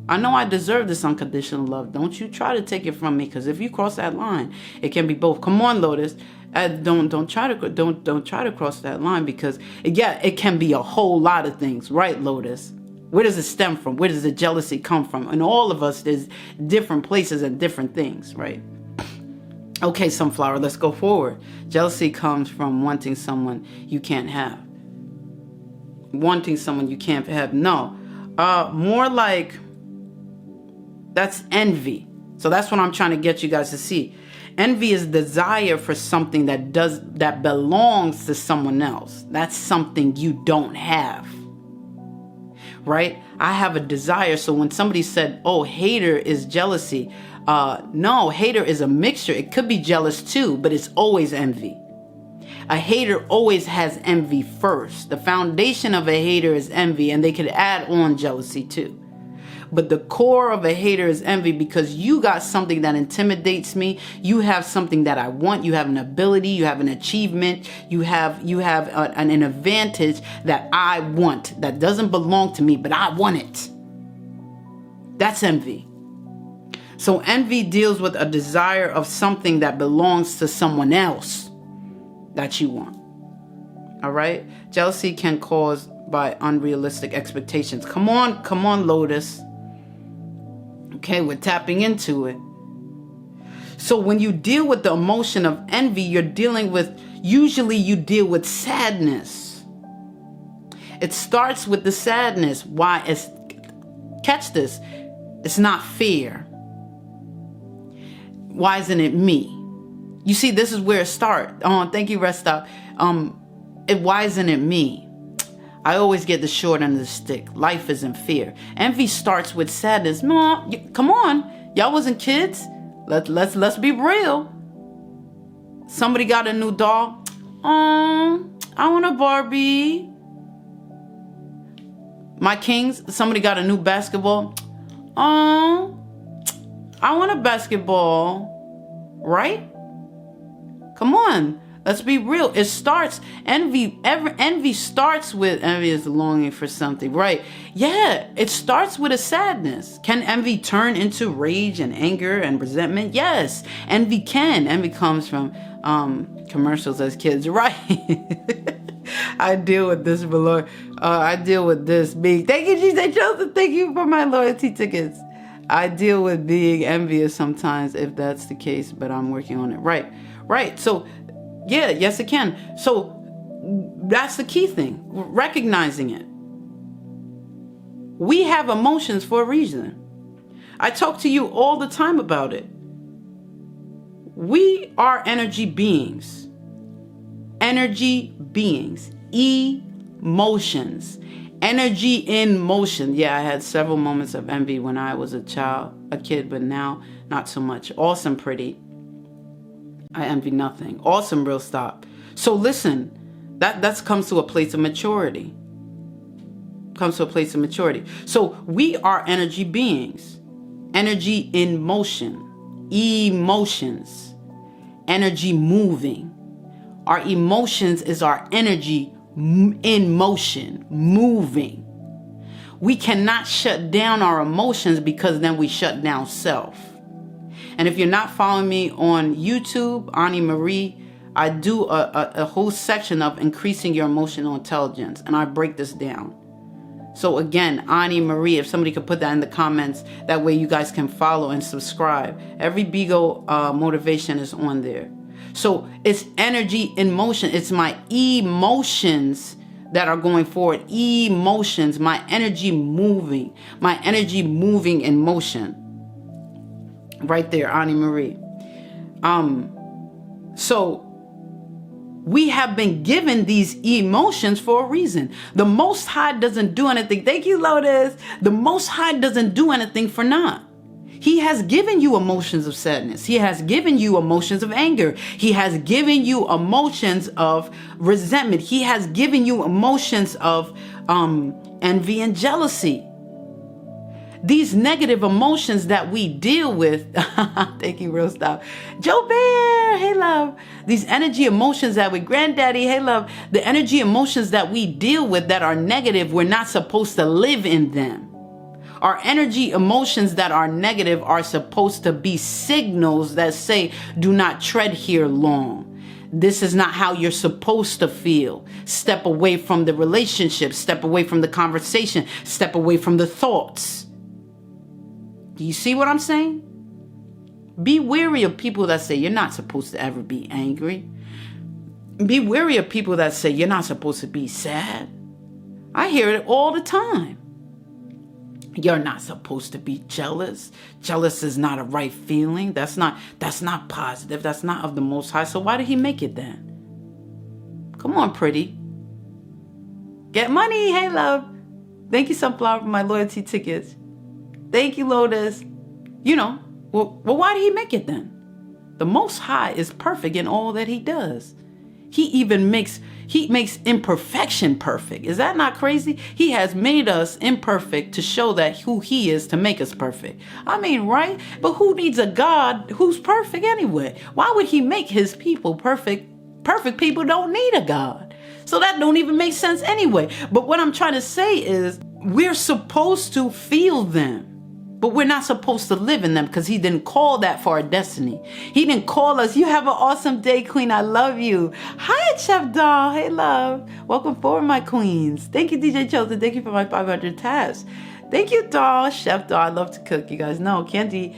I know I deserve this unconditional love. Don't you try to take it from me, because if you cross that line, it can be both. Come on, Lotus. Don't try to cross that line, because it can be a whole lot of things, right, Lotus? Where does it stem from? Where does the jealousy come from? And all of us, there's different places and different things, right? Okay, Sunflower, let's go forward. Jealousy comes from wanting someone you can't have. Wanting someone you can't have. No, more like that's envy. So that's what I'm trying to get you guys to see. Envy is desire for something that belongs to someone else. That's something you don't have. Right? I have a desire. So when somebody said, oh, hater is jealousy. No, hater is a mixture. It could be jealous too, but it's always envy. A hater always has envy first. The foundation of a hater is envy, and they could add on jealousy too. But the core of a hater is envy, because you got something that intimidates me. You have something that I want. You have an ability. You have an achievement. You have an advantage that I want, that doesn't belong to me, but I want it. That's envy. So envy deals with a desire of something that belongs to someone else that you want. All right? Jealousy can cause by unrealistic expectations. Come on, Lotus. Okay, we're tapping into it. So when you deal with the emotion of envy, usually you deal with sadness. It starts with the sadness. Why? Catch this. It's not fear. Why isn't it me? You see, this is where it starts. Oh, thank you, Rest Stop. Why isn't it me? I always get the short end of the stick. Life isn't fair. Envy starts with sadness. No, come on. Y'all wasn't kids. Let's be real. Somebody got a new doll. Oh, I want a Barbie. My kings, somebody got a new basketball. Oh, I want a basketball. Right? Come on. Let's be real. It starts, envy starts with, envy is longing for something, right? Yeah, it starts with a sadness. Can envy turn into rage and anger and resentment? Yes, envy can. Envy comes from commercials as kids, right? I deal with this, below. I deal with this being, thank you, Jesus, Joseph, thank you for my loyalty tickets. I deal with being envious sometimes, if that's the case, but I'm working on it. Right. So, yeah, yes, it can. So that's the key thing, recognizing it. We have emotions for a reason. I talk to you all the time about it. We are energy beings. Energy beings. Emotions. Energy in motion. Yeah, I had several moments of envy when I was a kid, but now not so much. Awesome, pretty. I envy nothing. Awesome, real stop. So listen, that comes to a place of maturity. So we are energy beings. Energy in motion. Emotions. Energy moving. Our emotions is our energy in motion, moving. We cannot shut down our emotions, because then we shut down self. And if you're not following me on YouTube, Ani Marie, I do a whole section of increasing your emotional intelligence, and I break this down. So again, Ani Marie, if somebody could put that in the comments, that way you guys can follow and subscribe. Every Bigo motivation is on there. So it's energy in motion. It's my emotions that are going forward. Emotions, my energy moving in motion. Right there, Ani Marie. So we have been given these emotions for a reason. The Most High doesn't do anything. Thank you, Lotus. The Most High doesn't do anything for naught. He has given you emotions of sadness. He has given you emotions of anger. He has given you emotions of resentment. He has given you emotions of envy and jealousy. These negative emotions that we deal with, thank you, real stop. Joe Bear, hey love. These energy emotions that we, Granddaddy, hey love. The energy emotions that we deal with that are negative, we're not supposed to live in them. Our energy emotions that are negative are supposed to be signals that say, do not tread here long. This is not how you're supposed to feel. Step away from the relationship, step away from the conversation, step away from the thoughts. Do you see what I'm saying? Be wary of people that say you're not supposed to ever be angry. Be wary of people that say you're not supposed to be sad. I hear it all the time. You're not supposed to be jealous. Jealous is not a right feeling. That's not positive. That's not of the Most High. So why did he make it then? Come on, pretty. Get money. Hey, love. Thank you, Sunflower, for my loyalty tickets. Thank you, Lotus. Well, why did he make it then? The Most High is perfect in all that he does. He makes imperfection perfect. Is that not crazy? He has made us imperfect to show that who he is, to make us perfect. I mean, right? But who needs a God who's perfect anyway? Why would he make his people perfect? Perfect people don't need a God. So that don't even make sense anyway. But what I'm trying to say is we're supposed to feel them. But we're not supposed to live in them because he didn't call that for our destiny. He didn't call us. You have an awesome day, Queen. I love you. Hi, Chef Doll. Hey, love. Welcome forward, my queens. Thank you, DJ Chosen. Thank you for my 500 tabs. Thank you, Doll. Chef Doll. I love to cook. You guys know Candy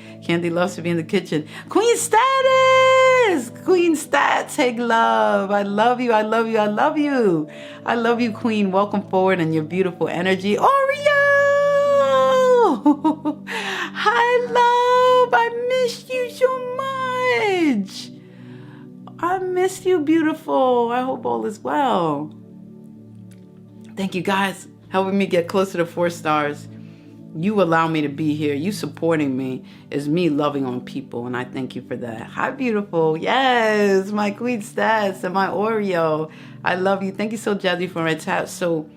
loves to be in the kitchen. Queen Status. Queen Stats. Hey, love. I love you. I love you. I love you. I love you, Queen. Welcome forward and your beautiful energy. Oreo. Hi, love. I missed you so much. I missed you, beautiful. I hope all is well. Thank you, guys, helping me get closer to 4 stars. You allow me to be here. You supporting me is me loving on people, and I thank you for that. Hi, beautiful. Yes, my Queen Stats and my Oreo. I love you. Thank you so, Jazzy, for my tap. So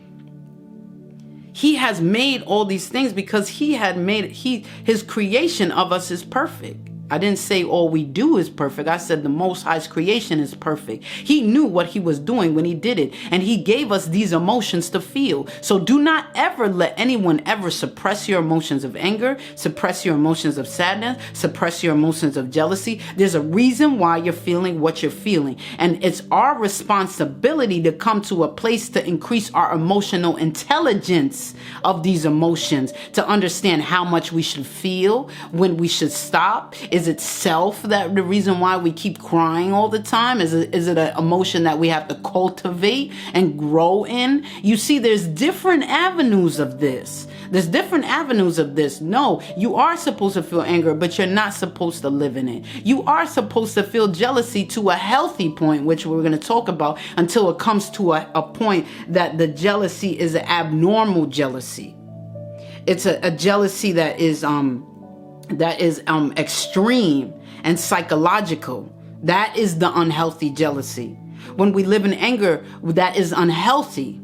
he has made all these things because he had made his creation of us is perfect. I didn't say all we do is perfect. I said the Most High's creation is perfect. He knew what he was doing when he did it, and he gave us these emotions to feel. So do not ever let anyone ever suppress your emotions of anger, suppress your emotions of sadness, suppress your emotions of jealousy. There's a reason why you're feeling what you're feeling, and it's our responsibility to come to a place to increase our emotional intelligence of these emotions, to understand how much we should feel, when we should stop. Is it self that the reason why we keep crying all the time? Is it an emotion that we have to cultivate and grow in? You see, there's different avenues of this. There's different avenues of this. No, you are supposed to feel anger, but you're not supposed to live in it. You are supposed to feel jealousy to a healthy point, which we're going to talk about, until it comes to a point that the jealousy is an abnormal jealousy. It's a jealousy that is extreme and psychological. That is the unhealthy jealousy. When we live in anger, that is unhealthy.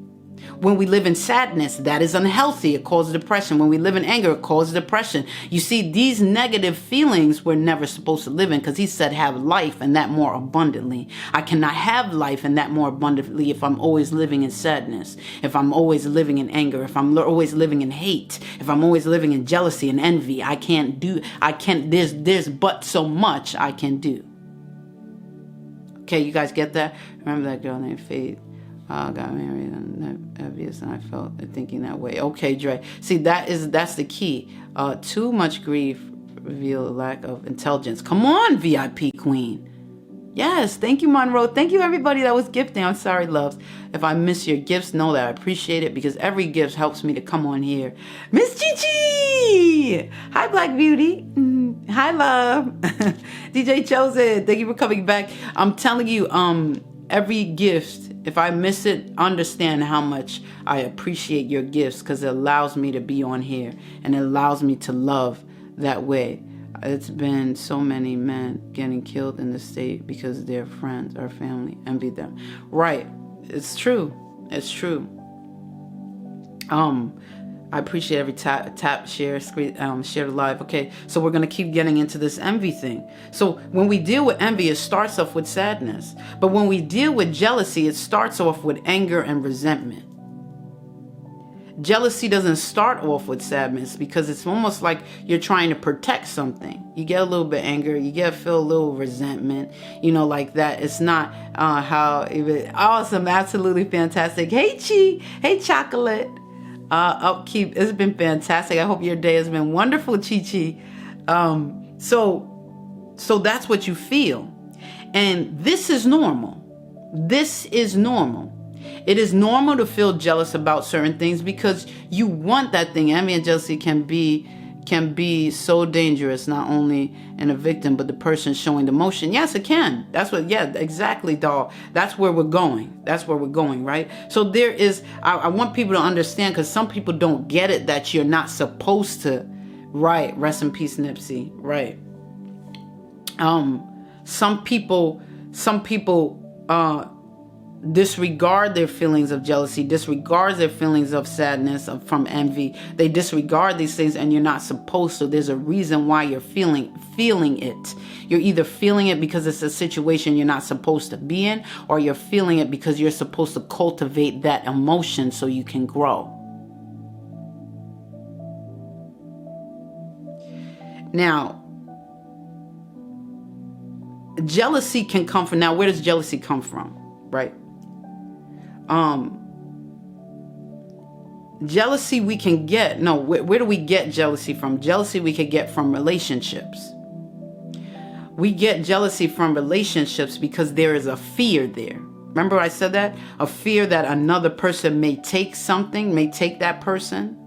When we live in sadness, that is unhealthy. It causes depression. When we live in anger, it causes depression. You see, these negative feelings we're never supposed to live in, because he said have life and that more abundantly. I cannot have life and that more abundantly if I'm always living in sadness, if I'm always living in anger, if I'm always living in hate, if I'm always living in jealousy and envy. There's but so much I can do. Okay, you guys get that? Remember that girl named Faith? Got married and obvious, and I felt thinking that way. Okay, Dre. See, that's the key. Too much grief reveal a lack of intelligence. Come on, VIP Queen. Yes, thank you, Monroe. Thank you, everybody that was gifting. I'm sorry, loves. If I miss your gifts, know that I appreciate it, because every gift helps me to come on here. Miss Chichi! Hi, Black Beauty. Hi, love. DJ Chosen, thank you for coming back. I'm telling you, every gift, if I miss it, understand how much I appreciate your gifts, because it allows me to be on here and it allows me to love that way. It's been so many men getting killed in the state because their friends or family envy them. Right. It's true. It's true. I appreciate every tap, share, share the live. Okay, so we're going to keep getting into this envy thing. So when we deal with envy, it starts off with sadness. But when we deal with jealousy, it starts off with anger and resentment. Jealousy doesn't start off with sadness, because it's almost like you're trying to protect something. You get a little bit anger, feel a little resentment, like that. It's not awesome, absolutely fantastic. Hey, Chi, hey, Chocolate. Upkeep, it's been fantastic. I hope your day has been wonderful, Chi. So that's what you feel. And this is normal. This is normal. It is normal to feel jealous about certain things because you want that thing. Envy and jealousy can be so dangerous, not only in a victim, but the person showing the motion. Yes, it can. Exactly, doll. That's where we're going. Right? So there is, I want people to understand, because some people don't get it, that you're not supposed to, right? Rest in peace, Nipsey. Right. Some people disregard their feelings of jealousy, disregards their feelings of sadness, from envy. They disregard these things, and you're not supposed to. There's a reason why you're feeling it. You're either feeling it because it's a situation you're not supposed to be in, or you're feeling it because you're supposed to cultivate that emotion so you can grow. Now, jealousy can come from, now where does jealousy come from, right? Jealousy we can get, no, where do we get jealousy from? Jealousy we can get from relationships. We get jealousy from relationships because there is a fear there. Remember I said that? A fear that another person may take something, may take that person,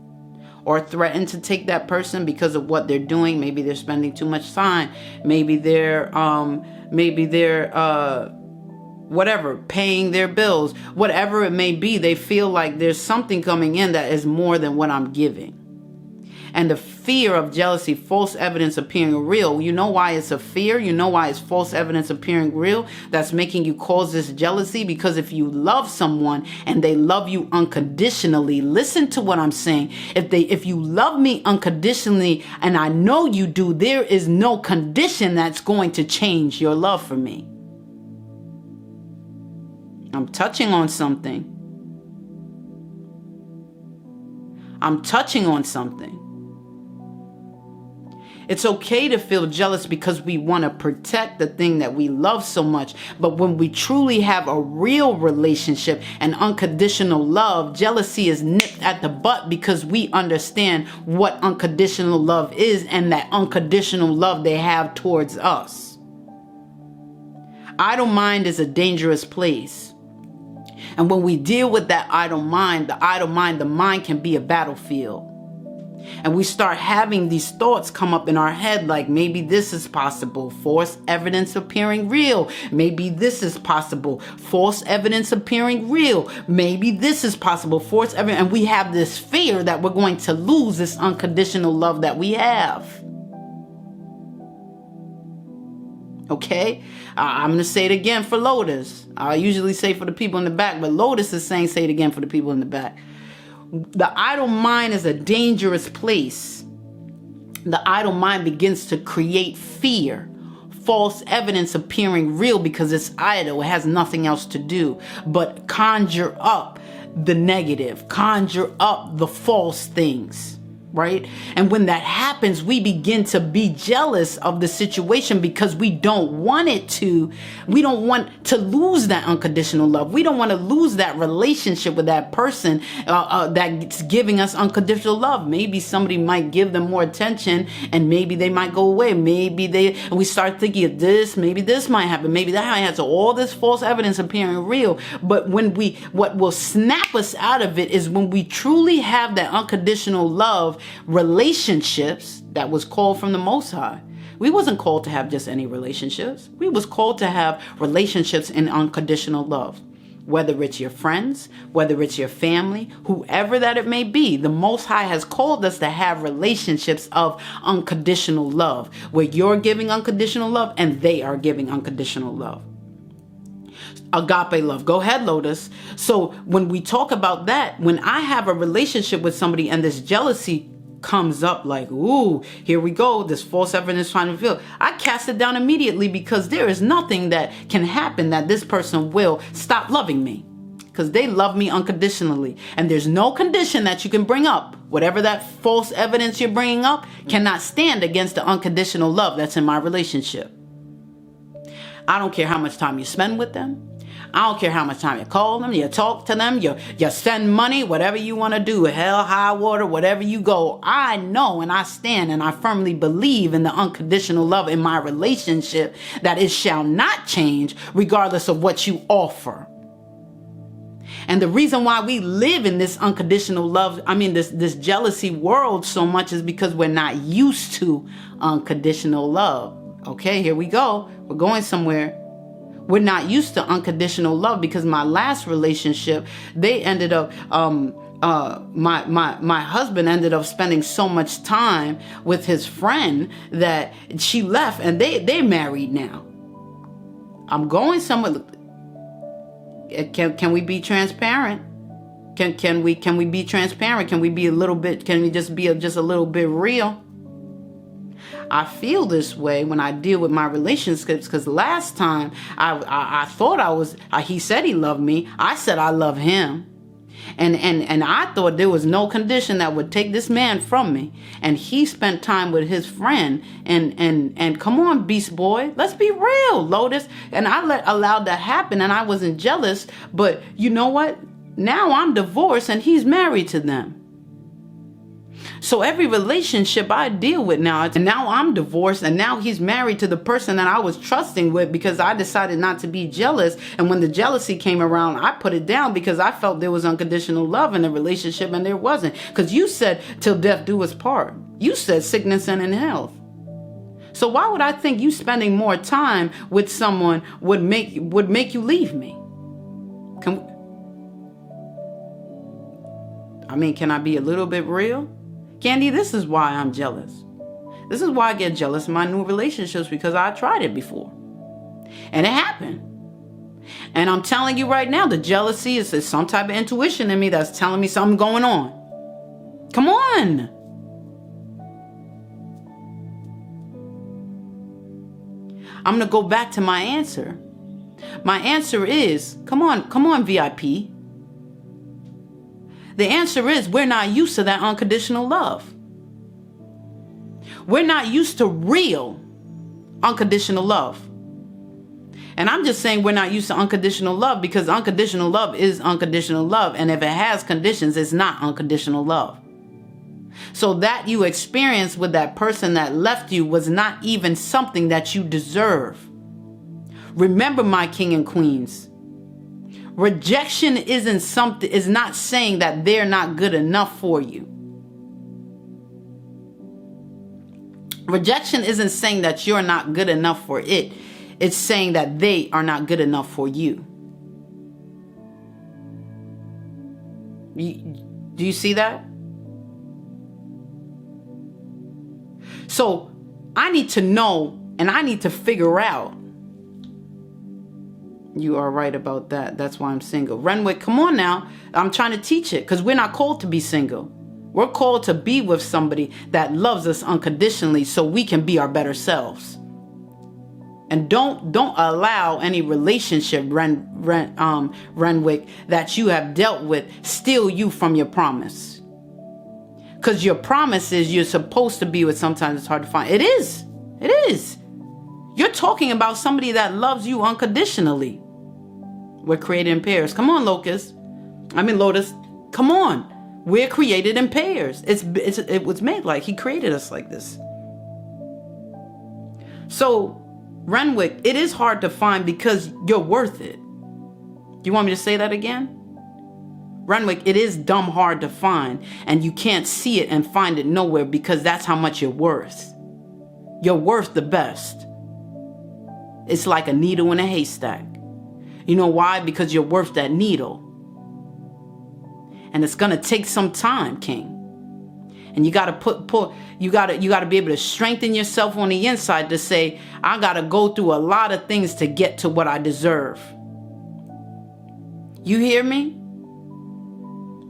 or threaten to take that person because of what they're doing. Maybe they're spending too much time. Maybe they're whatever, paying their bills, whatever it may be. They feel like there's something coming in that is more than what I'm giving. And the fear of jealousy, false evidence appearing real. You know why it's a fear? You know why it's false evidence appearing real that's making you cause this jealousy? Because if you love someone and they love you unconditionally, listen to what I'm saying. If you love me unconditionally, and I know you do, there is no condition that's going to change your love for me. I'm touching on something. I'm touching on something. It's okay to feel jealous because we want to protect the thing that we love so much. But when we truly have a real relationship and unconditional love, jealousy is nipped at the butt because we understand what unconditional love is and that unconditional love they have towards us. Idle mind is a dangerous place. And when we deal with that idle mind, the mind can be a battlefield. And we start having these thoughts come up in our head like, maybe this is possible, false evidence appearing real. Maybe this is possible, false evidence appearing real. Maybe this is possible, false evidence. And we have this fear that we're going to lose this unconditional love that we have. Okay, I'm going to say it again for Lotus. I usually say for the people in the back, but Lotus is saying say it again for the people in the back. The idle mind is a dangerous place. The idle mind begins to create fear, false evidence appearing real because it's idle. It has nothing else to do but conjure up the negative, conjure up the false things. Right? And when that happens, we begin to be jealous of the situation because we don't want to lose that unconditional love. We don't want to lose that relationship with that person that's giving us unconditional love. Maybe somebody might give them more attention and maybe they might go away. And we start thinking of this, maybe this might happen. Maybe that might happen. So all this false evidence appearing real. But what will snap us out of it is when we truly have that unconditional love relationships that was called from the Most High. We wasn't called to have just any relationships. We was called to have relationships in unconditional love. Whether it's your friends, whether it's your family, whoever that it may be, the Most High has called us to have relationships of unconditional love, where you're giving unconditional love and they are giving unconditional love. Agape love. Go ahead, Lotus. So when we talk about that, when I have a relationship with somebody and this jealousy comes up like, ooh, here we go, this false evidence trying to reveal, I cast it down immediately because there is nothing that can happen that this person will stop loving me because they love me unconditionally. And there's no condition that you can bring up. Whatever that false evidence you're bringing up cannot stand against the unconditional love that's in my relationship. I don't care how much time you spend with them. I don't care how much time you call them, you talk to them, you send money, whatever you want to do, hell, high water, whatever you go. I know and I stand and I firmly believe in the unconditional love in my relationship that it shall not change regardless of what you offer. And the reason why we live in this unconditional love, this jealousy world so much is because we're not used to unconditional love. Okay, here we go. We're going somewhere. We're not used to unconditional love because my last relationship, they ended up, my husband ended up spending so much time with his friend that she left and they're married now. I'm going somewhere. Can we be transparent? Can we be transparent? Can we be a little bit? Can we just be just a little bit real? I feel this way when I deal with my relationships, because last time I thought he said he loved me. I said I love him. And I thought there was no condition that would take this man from me. And he spent time with his friend. And come on, Beast Boy, let's be real, Lotus. And I allowed that happen, and I wasn't jealous. But you know what? Now I'm divorced and he's married to them. So every relationship I deal with now, and now I'm divorced, and now he's married to the person that I was trusting with, because I decided not to be jealous. And when the jealousy came around, I put it down because I felt there was unconditional love in the relationship, and there wasn't. Because you said till death do us part. You said sickness and in health. So why would I think you spending more time with someone would make you leave me? Can I be a little bit real? Candy, this is why I'm jealous. This is why I get jealous in my new relationships, because I tried it before. And it happened. And I'm telling you right now, the jealousy is some type of intuition in me that's telling me something going on. Come on. I'm going to go back to my answer. My answer is, come on, VIP. The answer is, we're not used to that unconditional love. We're not used to real unconditional love. And I'm just saying we're not used to unconditional love because unconditional love is unconditional love. And if it has conditions, it's not unconditional love. So that you experienced with that person that left you was not even something that you deserve. Remember, my king and queens, rejection is not saying that they're not good enough for you. Rejection isn't saying that you're not good enough for it. It's saying that they are not good enough for you. Do you see that? So I need to know, and I need to figure out. You are right about that. That's why I'm single. Renwick, come on now. I'm trying to teach it, because we're not called to be single. We're called to be with somebody that loves us unconditionally so we can be our better selves. And don't allow any relationship, Renwick, that you have dealt with steal you from your promise. Because your promise is you're supposed to be with. Sometimes it's hard to find. It is. You're talking about somebody that loves you unconditionally. We're created in pairs. Come on, Lotus. Come on. We're created in pairs. It was made like he created us like this. So, Renwick, it is hard to find because you're worth it. Do you want me to say that again? Renwick, it is dumb hard to find, and you can't see it and find it nowhere because that's how much you're worth. You're worth the best. It's like a needle in a haystack. You know why? Because you're worth that needle. And it's going to take some time, King. And you got to you got to be able to strengthen yourself on the inside to say, I got to go through a lot of things to get to what I deserve. You hear me?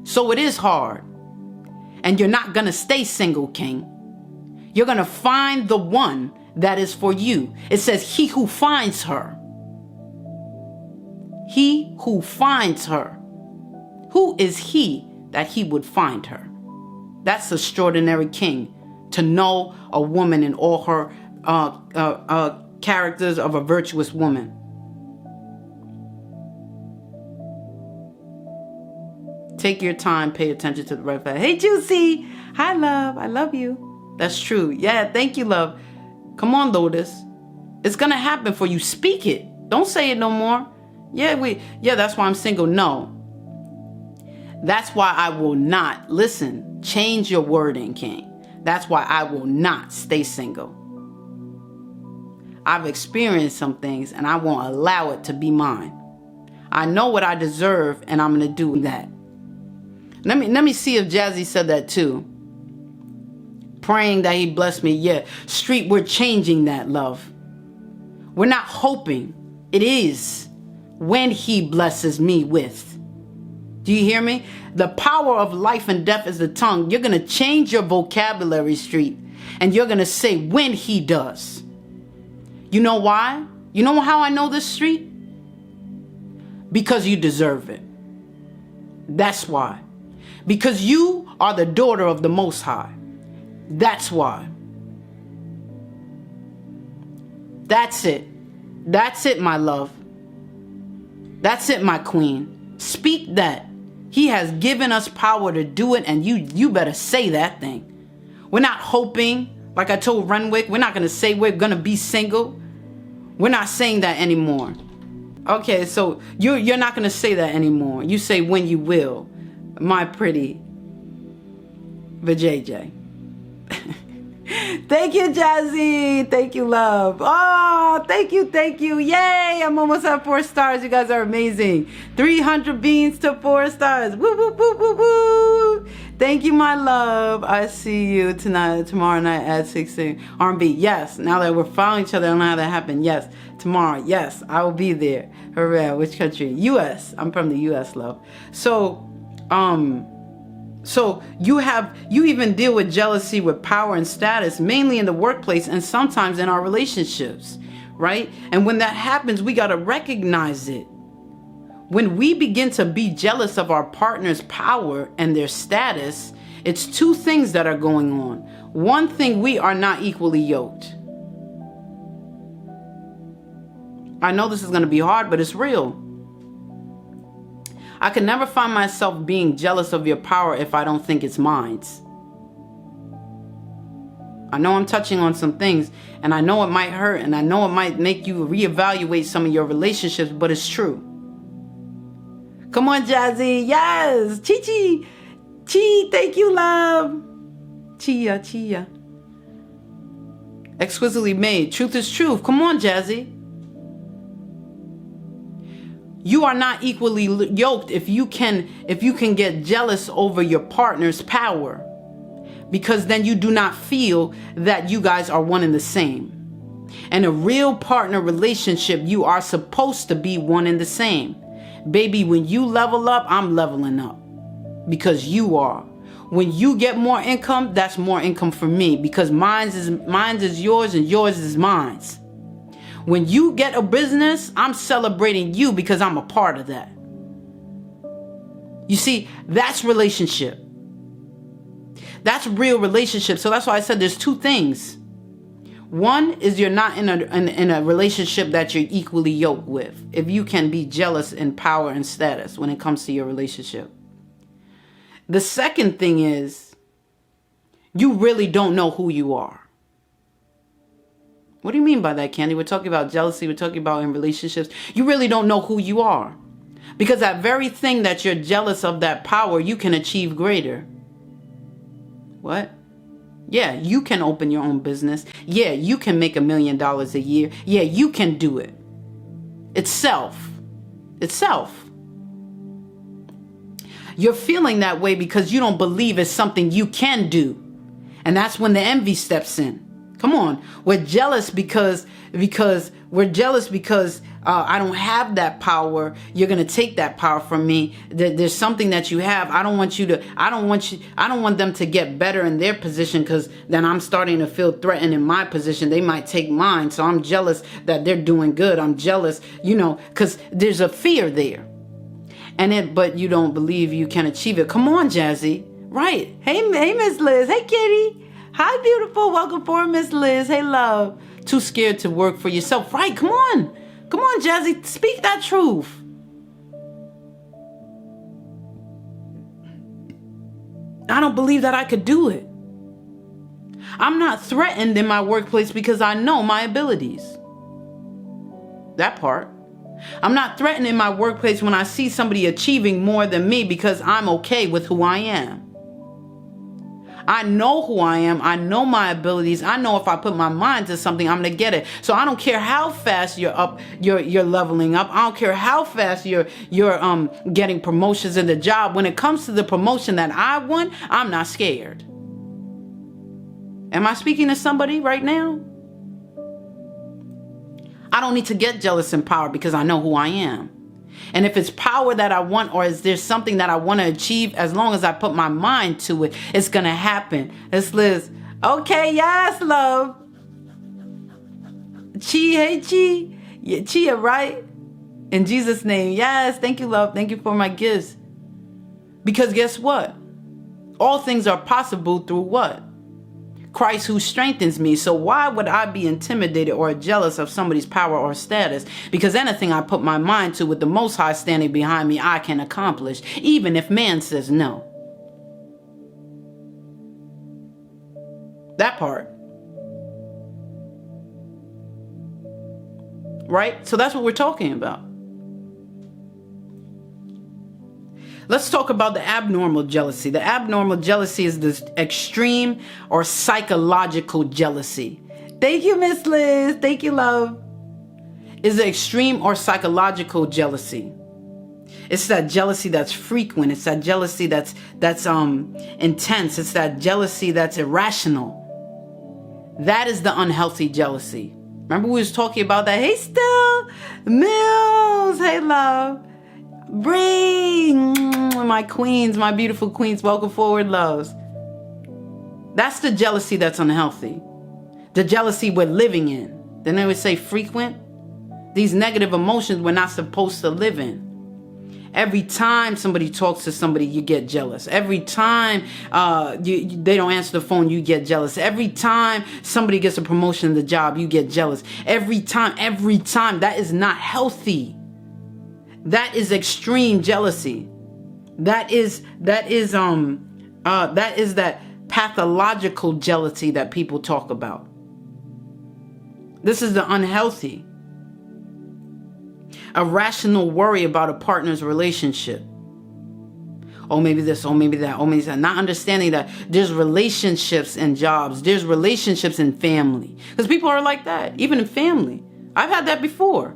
So it is hard. And you're not going to stay single, King. You're going to find the one that is for you. It says, he who finds her. He who finds her. Who is he that he would find her? That's extraordinary, King, to know a woman in all her characters of a virtuous woman. Take your time, pay attention to the red flag. Hey, Juicy. Hi, love. I love you. That's true. Yeah, thank you, love. Come on, Lotus. It's going to happen for you. Speak it. Don't say it no more. Yeah, that's why I'm single. No. That's why I will not. Listen, change your wording, King. That's why I will not stay single. I've experienced some things and I won't allow it to be mine. I know what I deserve and I'm going to do that. Let me see if Jazzy said that too. Praying that he bless me. Yeah. Street, we're changing that, love. We're not hoping. It is. when he blesses me with. Do you hear me? The power of life and death is the tongue. You're going to change your vocabulary, street, and you're going to say when he does. You know why? You know how I know this, street? Because you deserve it. That's why. Because you are the daughter of the Most High. That's why. That's it. That's it, my love. That's it, my queen. Speak that. He has given us power to do it, and you better say that thing. We're not hoping, like I told Renwick, we're not going to say we're going to be single. We're not saying that anymore. Okay, so you're not going to say that anymore. You say when you will, my pretty vajayjay. Thank you, Jazzy. Thank you, love. Oh, thank you. Yay, I'm almost at 4 stars. You guys are amazing. 300 beans to 4 stars. Woo, woo, woo, woo, woo. Thank you, my love. I see you tomorrow night at 16 R&B. Yes, now that we're following each other, I don't know how that happened. Yes, tomorrow. Yes, I will be there. Hooray. Which country? U.S. I'm from the U.S., love. So you even deal with jealousy with power and status, mainly in the workplace and sometimes in our relationships, right? And when that happens, we got to recognize it. When we begin to be jealous of our partner's power and their status, it's 2 things that are going on. One thing, we are not equally yoked. I know this is going to be hard, but it's real. I can never find myself being jealous of your power if I don't think it's mine. I know I'm touching on some things, and I know it might hurt, and I know it might make you reevaluate some of your relationships, but it's true. Come on, Jazzy. Yes. Chi-chi. Chi, thank you, love. Chia. Exquisitely made. Truth is truth. Come on, Jazzy. You are not equally yoked if you can get jealous over your partner's power, because then you do not feel that you guys are one and the same. In a real partner relationship, you are supposed to be one and the same. Baby, when you level up, I'm leveling up because you are. When you get more income, that's more income for me because mine is yours and yours is mine. When you get a business, I'm celebrating you because I'm a part of that. You see, that's relationship. That's real relationship. So that's why I said there's 2 things. One is you're not in a relationship that you're equally yoked with. If you can be jealous in power and status when it comes to your relationship. The second thing is you really don't know who you are. What do you mean by that, Candy? We're talking about jealousy. We're talking about in relationships. You really don't know who you are. Because that very thing that you're jealous of, that power, you can achieve greater. What? Yeah, you can open your own business. Yeah, you can make $1 million a year. Yeah, you can do it. It's self. You're feeling that way because you don't believe it's something you can do. And that's when the envy steps in. Come on. We're jealous because I don't have that power. You're going to take that power from me. There's something that you have. I don't want them to get better in their position because then I'm starting to feel threatened in my position. They might take mine. So I'm jealous that they're doing good. I'm jealous, because there's a fear there. But you don't believe you can achieve it. Come on, Jazzy. Right. Hey, Miss Liz. Hey, Kitty. Hi, beautiful. Welcome forward, Miss Liz. Hey, love. Too scared to work for yourself. Right. Come on, Jazzy. Speak that truth. I don't believe that I could do it. I'm not threatened in my workplace because I know my abilities. That part. I'm not threatened in my workplace when I see somebody achieving more than me because I'm okay with who I am. I know who I am. I know my abilities. I know if I put my mind to something, I'm going to get it. So I don't care how fast you're up, you're leveling up. I don't care how fast you're getting promotions in the job. When it comes to the promotion that I want, I'm not scared. Am I speaking to somebody right now? I don't need to get jealous in power because I know who I am. And if it's power that I want, or is there something that I want to achieve, as long as I put my mind to it, it's going to happen. It's Liz. Okay, yes, love. Chi, hey, Chi. Yeah, Chia, right? In Jesus' name, yes. Thank you, love. Thank you for my gifts. Because guess what? All things are possible through what? Christ who strengthens me. So why would I be intimidated or jealous of somebody's power or status? Because anything I put my mind to with the Most High standing behind me, I can accomplish, even if man says no. That part. Right? So that's what we're talking about. Let's talk about the abnormal jealousy. The abnormal jealousy is this extreme or psychological jealousy. Thank you, Miss Liz. Thank you, love. Is the extreme or psychological jealousy. It's that jealousy that's frequent. It's that jealousy that's intense. It's that jealousy that's irrational. That is the unhealthy jealousy. Remember we was talking about that? Hey, Still. Mills. Hey, love. Bree, my queens, my beautiful queens, welcome forward, loves. That's the jealousy that's unhealthy. The jealousy we're living in. Then they would say frequent. These negative emotions we're not supposed to live in. Every time somebody talks to somebody, you get jealous. Every time they don't answer the phone, you get jealous. Every time somebody gets a promotion in the job, you get jealous. Every time. That is not healthy. That is extreme jealousy. That is that pathological jealousy that people talk about. This is the unhealthy. Irrational worry about a partner's relationship. Oh, maybe this, oh, maybe that, oh, maybe that. Not understanding that there's relationships in jobs. There's relationships in family. Because people are like that, even in family. I've had that before.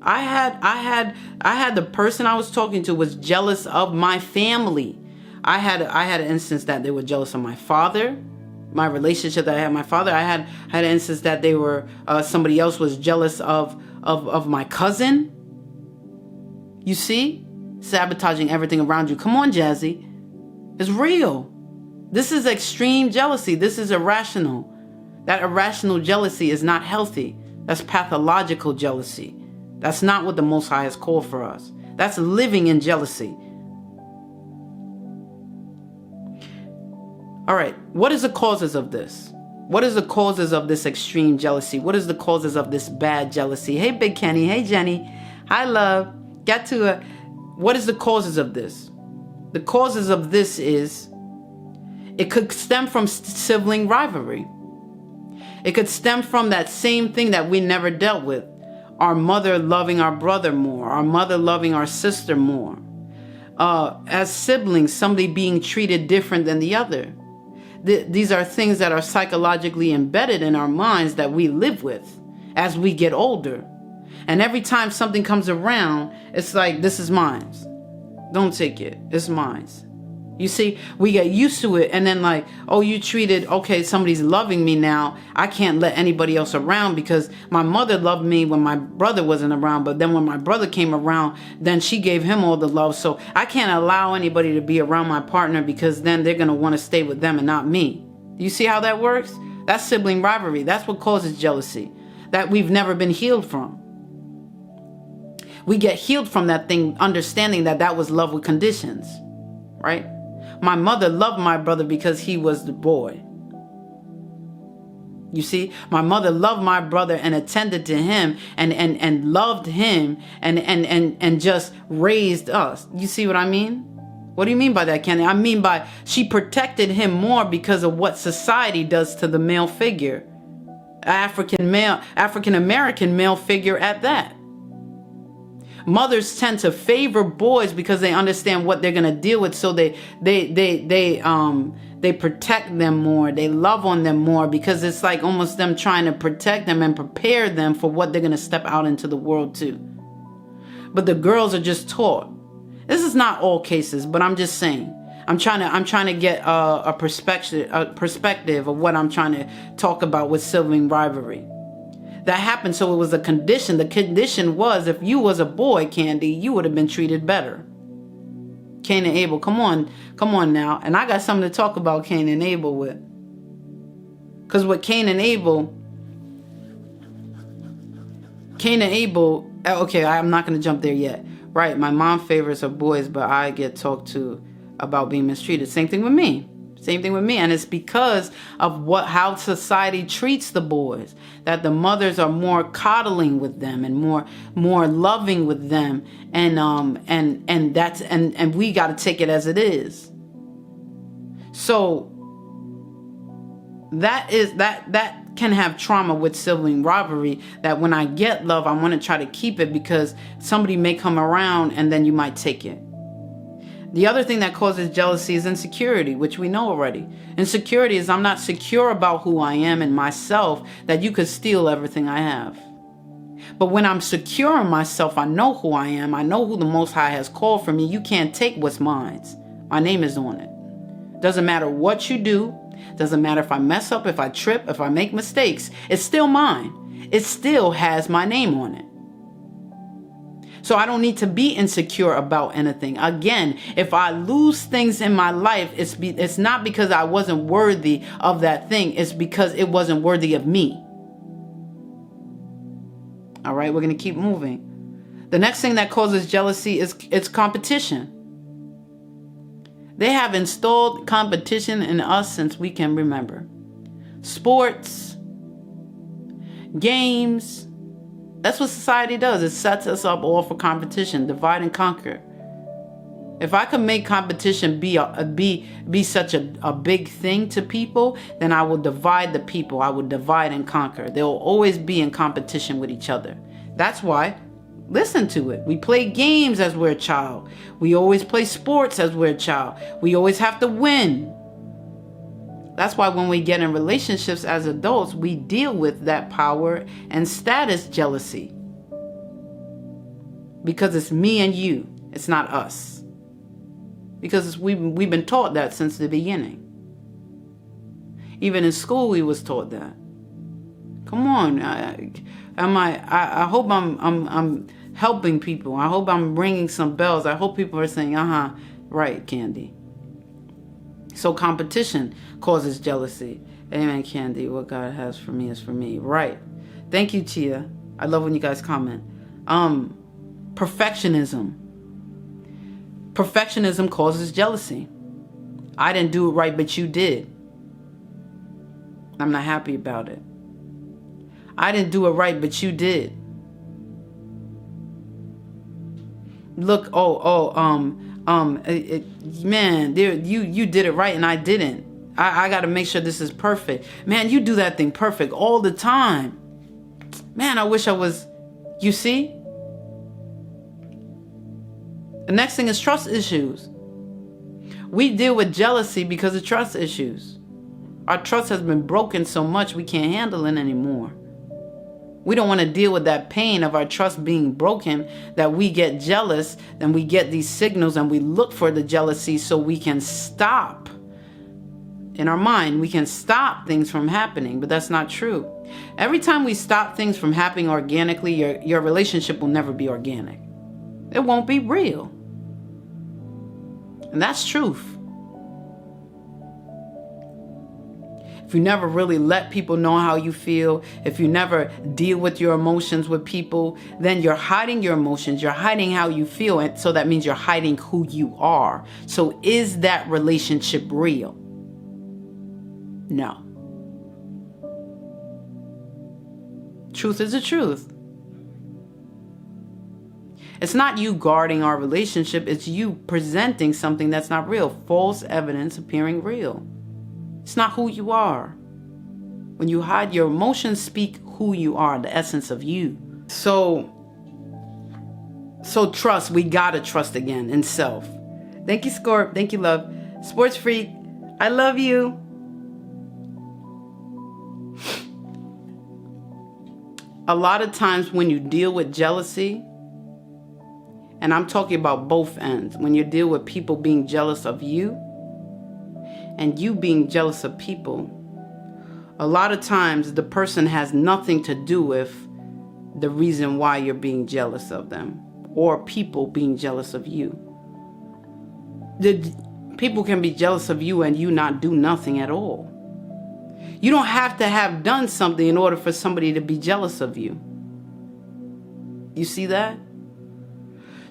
I had the person I was talking to was jealous of my family. I had an instance that they were jealous of my father, my relationship that I had with my father. I had an instance that they were somebody else was jealous of my cousin. You see, sabotaging everything around you. Come on, Jazzy, it's real. This is extreme jealousy. This is irrational. That irrational jealousy is not healthy. That's pathological jealousy. That's not what the Most High has called for us. That's living in jealousy. All right, what is the causes of this? What is the causes of this extreme jealousy? What is the causes of this bad jealousy? Hey, Big Kenny. Hey, Jenny. Hi, love. What is the causes of this? The causes of this is, it could stem from sibling rivalry. It could stem from that same thing that we never dealt with. Our mother loving our brother more. Our mother loving our sister more. As siblings, somebody being treated different than the other. These are things that are psychologically embedded in our minds that we live with as we get older. And every time something comes around, it's like, this is mine. Don't take it. It's mine. You see, we get used to it, and then like, oh, somebody's loving me now. I can't let anybody else around because my mother loved me when my brother wasn't around, but then when my brother came around, then she gave him all the love. So I can't allow anybody to be around my partner because then they're going to want to stay with them and not me. Do you see how that works? That's sibling rivalry. That's what causes jealousy that we've never been healed from. We get healed from that thing, understanding that was love with conditions, right? My mother loved my brother because he was the boy. You see, my mother loved my brother and attended to him and loved him and just raised us. You see what I mean? What do you mean by that, Kenny? I mean by she protected him more because of what society does to the male figure. African American male figure at that. Mothers tend to favor boys because they understand what they're going to deal with, so they protect them more. They love on them more because it's like almost them trying to protect them and prepare them for what they're going to step out into the world to. But the girls are just taught. This is not all cases, but I'm just saying. I'm trying to get a perspective of what I'm trying to talk about with sibling rivalry. that happened. So it was a condition. The condition was, if you was a boy, Candy, you would have been treated better. Cain and Abel, come on now. And I got something to talk about Cain and Abel with. Because with Cain and Abel, okay, I'm not going to jump there yet. Right, my mom favors her boys, but I get talked to about being mistreated. Same thing with me. And it's because of how society treats the boys, that the mothers are more coddling with them and more loving with them, and we got to take it as it is. So that can have trauma with sibling rivalry, that when I get love, I want to try to keep it because somebody may come around and then you might take it. The other thing that causes jealousy is insecurity, which we know already. Insecurity is I'm not secure about who I am and myself, that you could steal everything I have. But when I'm secure in myself, I know who I am. I know who the Most High has called for me. You can't take what's mine. My name is on it. Doesn't matter what you do. Doesn't matter if I mess up, if I trip, if I make mistakes. It's still mine. It still has my name on it. So I don't need to be insecure about anything. Again, if I lose things in my life, it's not because I wasn't worthy of that thing. It's because it wasn't worthy of me. All right, we're going to keep moving. The next thing that causes jealousy is competition. They have installed competition in us since we can remember. Sports, games. That's what society does. It sets us up all for competition, divide and conquer. If I could make competition be such a big thing to people, then I will divide the people. I will divide and conquer. They will always be in competition with each other. That's why, listen to it. We play games as we're a child. We always play sports as we're a child. We always have to win. That's why when we get in relationships as adults, we deal with that power and status jealousy. Because it's me and you. It's not us. Because we've been taught that since the beginning. Even in school, we was taught that. Come on. I hope I'm helping people. I hope I'm ringing some bells. I hope people are saying, right, Candy. So competition causes jealousy. Amen, Candy. What God has for me is for me. Right. Thank you, Tia. I love when you guys comment. Perfectionism. Perfectionism causes jealousy. I didn't do it right, but you did. I'm not happy about it. I didn't do it right, but you did. Look, man, you did it right and I didn't. I got to make sure this is perfect. Man, you do that thing perfect all the time. Man, I wish I was, you see? The next thing is trust issues. We deal with jealousy because of trust issues. Our trust has been broken so much we can't handle it anymore. We don't want to deal with that pain of our trust being broken, that we get jealous, then we get these signals and we look for the jealousy so we can stop. In our mind, we can stop things from happening, but that's not true. Every time we stop things from happening organically, your relationship will never be organic. It won't be real. And that's truth. If you never really let people know how you feel, if you never deal with your emotions with people, then you're hiding your emotions, you're hiding how you feel, and so that means you're hiding who you are. So is that relationship real? No. Truth is the truth. It's not you guarding our relationship, it's you presenting something that's not real. False evidence appearing real. It's not who you are. When you hide your emotions, speak who you are, the essence of you. So trust, we gotta trust again in self. Thank you, Scorp. Thank you, love. Sports Freak, I love you. A lot of times when you deal with jealousy, and I'm talking about both ends, when you deal with people being jealous of you, and you being jealous of people, a lot of times the person has nothing to do with the reason why you're being jealous of them, or people being jealous of you. People can be jealous of you and you not do nothing at all. You don't have to have done something in order for somebody to be jealous of you. You see that?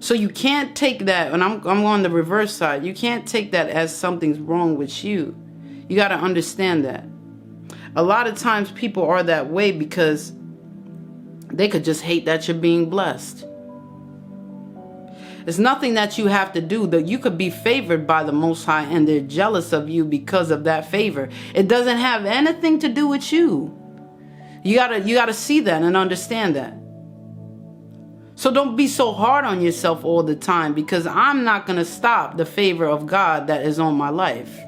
So you can't take that, and I'm on the reverse side. You can't take that as something's wrong with you. You got to understand that. A lot of times people are that way because they could just hate that you're being blessed. It's nothing that you have to do. That you could be favored by the Most High and they're jealous of you because of that favor. It doesn't have anything to do with you. You gotta see that and understand that. So don't be so hard on yourself all the time, because I'm not gonna stop the favor of God that is on my life.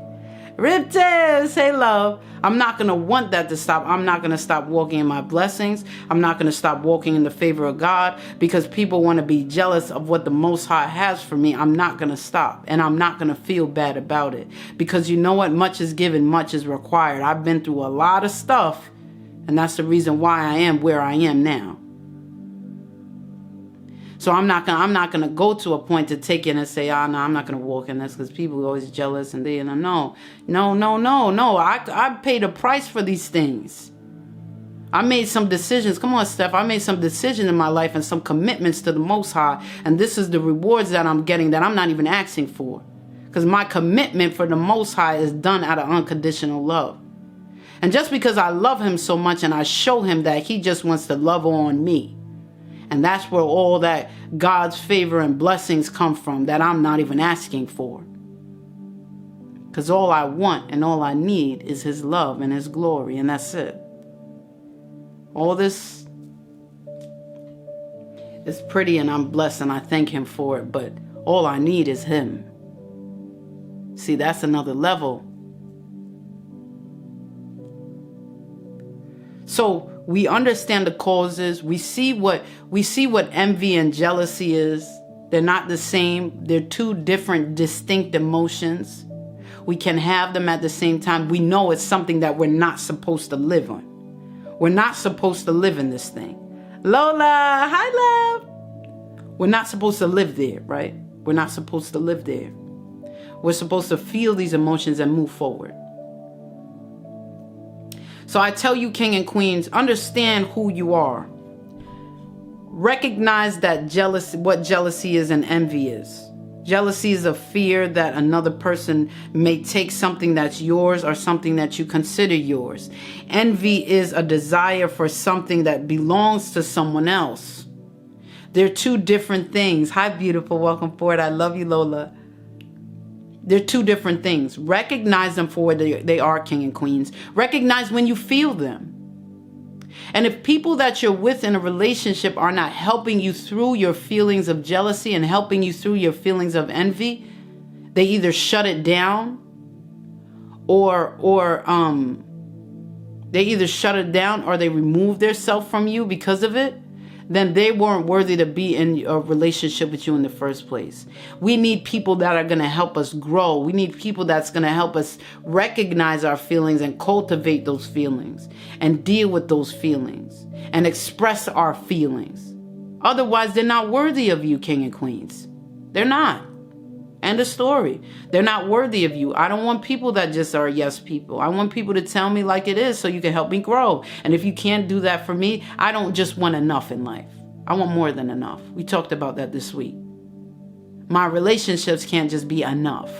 Riptail, say love. I'm not going to want that to stop. I'm not going to stop walking in my blessings. I'm not going to stop walking in the favor of God because people want to be jealous of what the Most High has for me. I'm not going to stop, and I'm not going to feel bad about it, because you know what? Much is given, much is required. I've been through a lot of stuff, and that's the reason why I am where I am now. So I'm not gonna go to a point to take it and say, no, I'm not gonna walk in this because people are always jealous and they, no. I paid a price for these things. I made some decisions. Come on, Steph. I made some decisions in my life and some commitments to the Most High, and this is the rewards that I'm getting that I'm not even asking for, because my commitment for the Most High is done out of unconditional love. And just because I love Him so much and I show Him that He just wants to love on me. And that's where all that God's favor and blessings come from that I'm not even asking for. Because all I want and all I need is His love and His glory, and that's it. All this is pretty and I'm blessed and I thank Him for it, but all I need is Him. See, that's another level. So we understand the causes. We see what envy and jealousy is. They're not the same. They're two different, distinct emotions. We can have them at the same time. We know it's something that we're not supposed to live on. We're not supposed to live in this thing. Lola, hi, love. We're not supposed to live there, right? We're not supposed to live there. We're supposed to feel these emotions and move forward. So I tell you, king and queens, understand who you are. Recognize that what jealousy is and envy is. Jealousy is a fear that another person may take something that's yours or something that you consider yours. Envy is a desire for something that belongs to someone else. They're two different things. Hi, beautiful. Welcome forward. I love you, Lola. They're two different things. Recognize them for what they are, king and queens. Recognize when you feel them. And if people that you're with in a relationship are not helping you through your feelings of jealousy and helping you through your feelings of envy, they either shut it down or they remove themselves from you because of it, then they weren't worthy to be in a relationship with you in the first place. We need people that are going to help us grow. We need people that's going to help us recognize our feelings and cultivate those feelings and deal with those feelings and express our feelings. Otherwise, they're not worthy of you, king and queens. They're not. End of story. They're not worthy of you. I don't want people that just are yes people. I want people to tell me like it is so you can help me grow. And if you can't do that for me, I don't just want enough in life. I want more than enough. We talked about that this week. My relationships can't just be enough.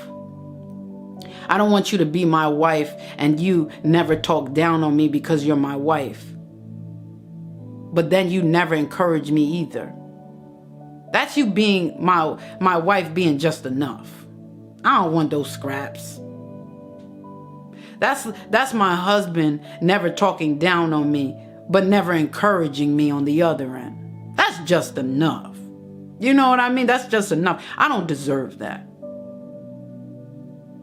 I don't want you to be my wife and you never talk down on me because you're my wife. But then you never encourage me either. That's you being my wife being just enough. I don't want those scraps. That's my husband never talking down on me, but never encouraging me on the other end. That's just enough. You know what I mean? That's just enough. I don't deserve that.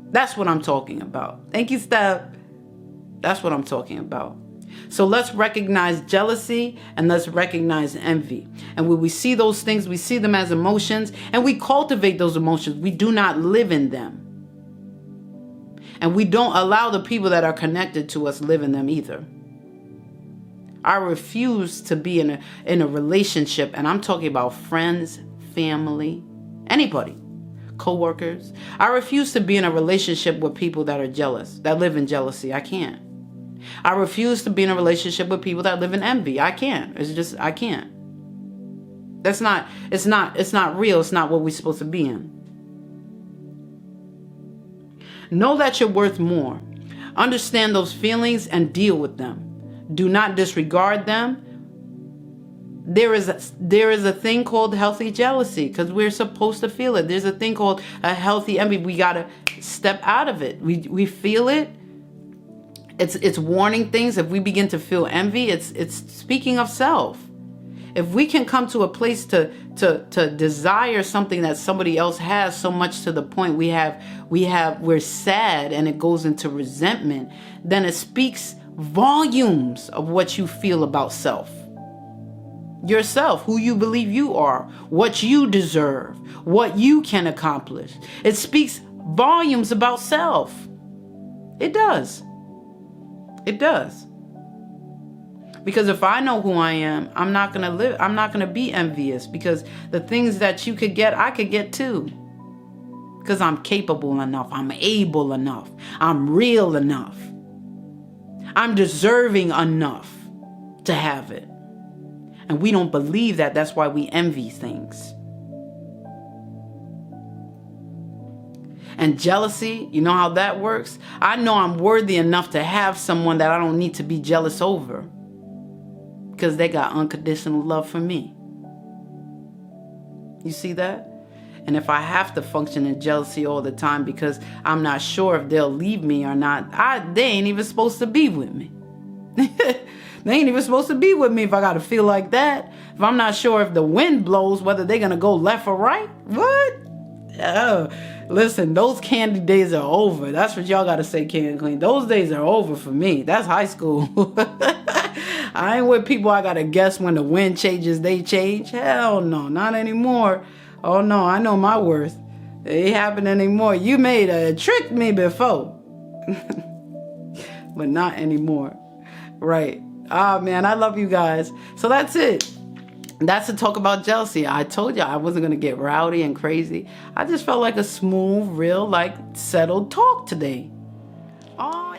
That's what I'm talking about. Thank you, Steph. That's what I'm talking about. So let's recognize jealousy and let's recognize envy. And when we see those things, we see them as emotions and we cultivate those emotions. We do not live in them. And we don't allow the people that are connected to us live in them either. I refuse to be in a relationship, and I'm talking about friends, family, anybody, co-workers. I refuse to be in a relationship with people that are jealous, that live in jealousy. I can't. I refuse to be in a relationship with people that live in envy. I can't. I can't. It's not real. It's not what we're supposed to be in. Know that you're worth more. Understand those feelings and deal with them. Do not disregard them. There is a thing called healthy jealousy because we're supposed to feel it. There's a thing called a healthy envy. We got to step out of it. We feel it. It's warning things. If we begin to feel envy, it's speaking of self. If we can come to a place to desire something that somebody else has so much to the point we're sad and it goes into resentment, then it speaks volumes of what you feel about self. Yourself, who you believe you are, what you deserve, what you can accomplish. It speaks volumes about self. It does. It does. Because if I know who I am, I'm not going to be envious, because the things that you could get, I could get too. Because I'm capable enough. I'm able enough. I'm real enough. I'm deserving enough to have it. And we don't believe that. That's why we envy things. And jealousy, you know how that works? I know I'm worthy enough to have someone that I don't need to be jealous over, because they got unconditional love for me. You see that? And if I have to function in jealousy all the time because I'm not sure if they'll leave me or not, they ain't even supposed to be with me. They ain't even supposed to be with me if I got to feel like that. If I'm not sure if the wind blows, whether they're going to go left or right. What? Oh, listen, those candy days are over. That's what y'all got to say, King and Queen. Those days are over for me. That's high school. I ain't with people I got to guess when the wind changes, they change. Hell no, not anymore. Oh no, I know my worth. It ain't happening anymore. You tricked me before. But not anymore. Right. Ah, man, I love you guys. So that's it. That's to talk about jealousy. I told you I wasn't going to get rowdy and crazy. I just felt like a smooth, real, settled talk today. Oh,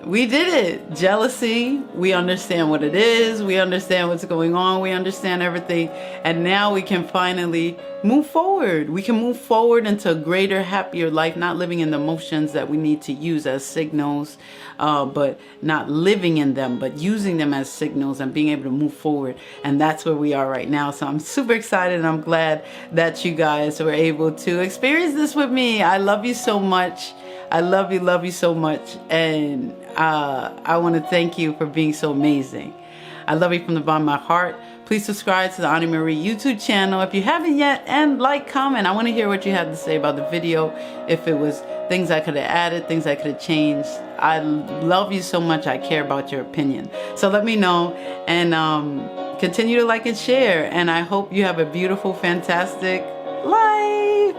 we did it. Jealousy. We understand what it is. We understand what's going on. We understand everything. And now we can finally move forward. We can move forward into a greater, happier life, not living in the emotions that we need to use as signals, but not living in them, but using them as signals and being able to move forward. And that's where we are right now. So I'm super excited, and I'm glad that you guys were able to experience this with me. I love you so much. I love you so much. And I want to thank you for being so amazing. I love you from the bottom of my heart. Please subscribe to the Ani Marie YouTube channel if you haven't yet, and comment. I want to hear what you have to say about the video. If it was things I could have added, things I could have changed. I love you so much. I care about your opinion. So let me know, and continue to like and share. And I hope you have a beautiful, fantastic life.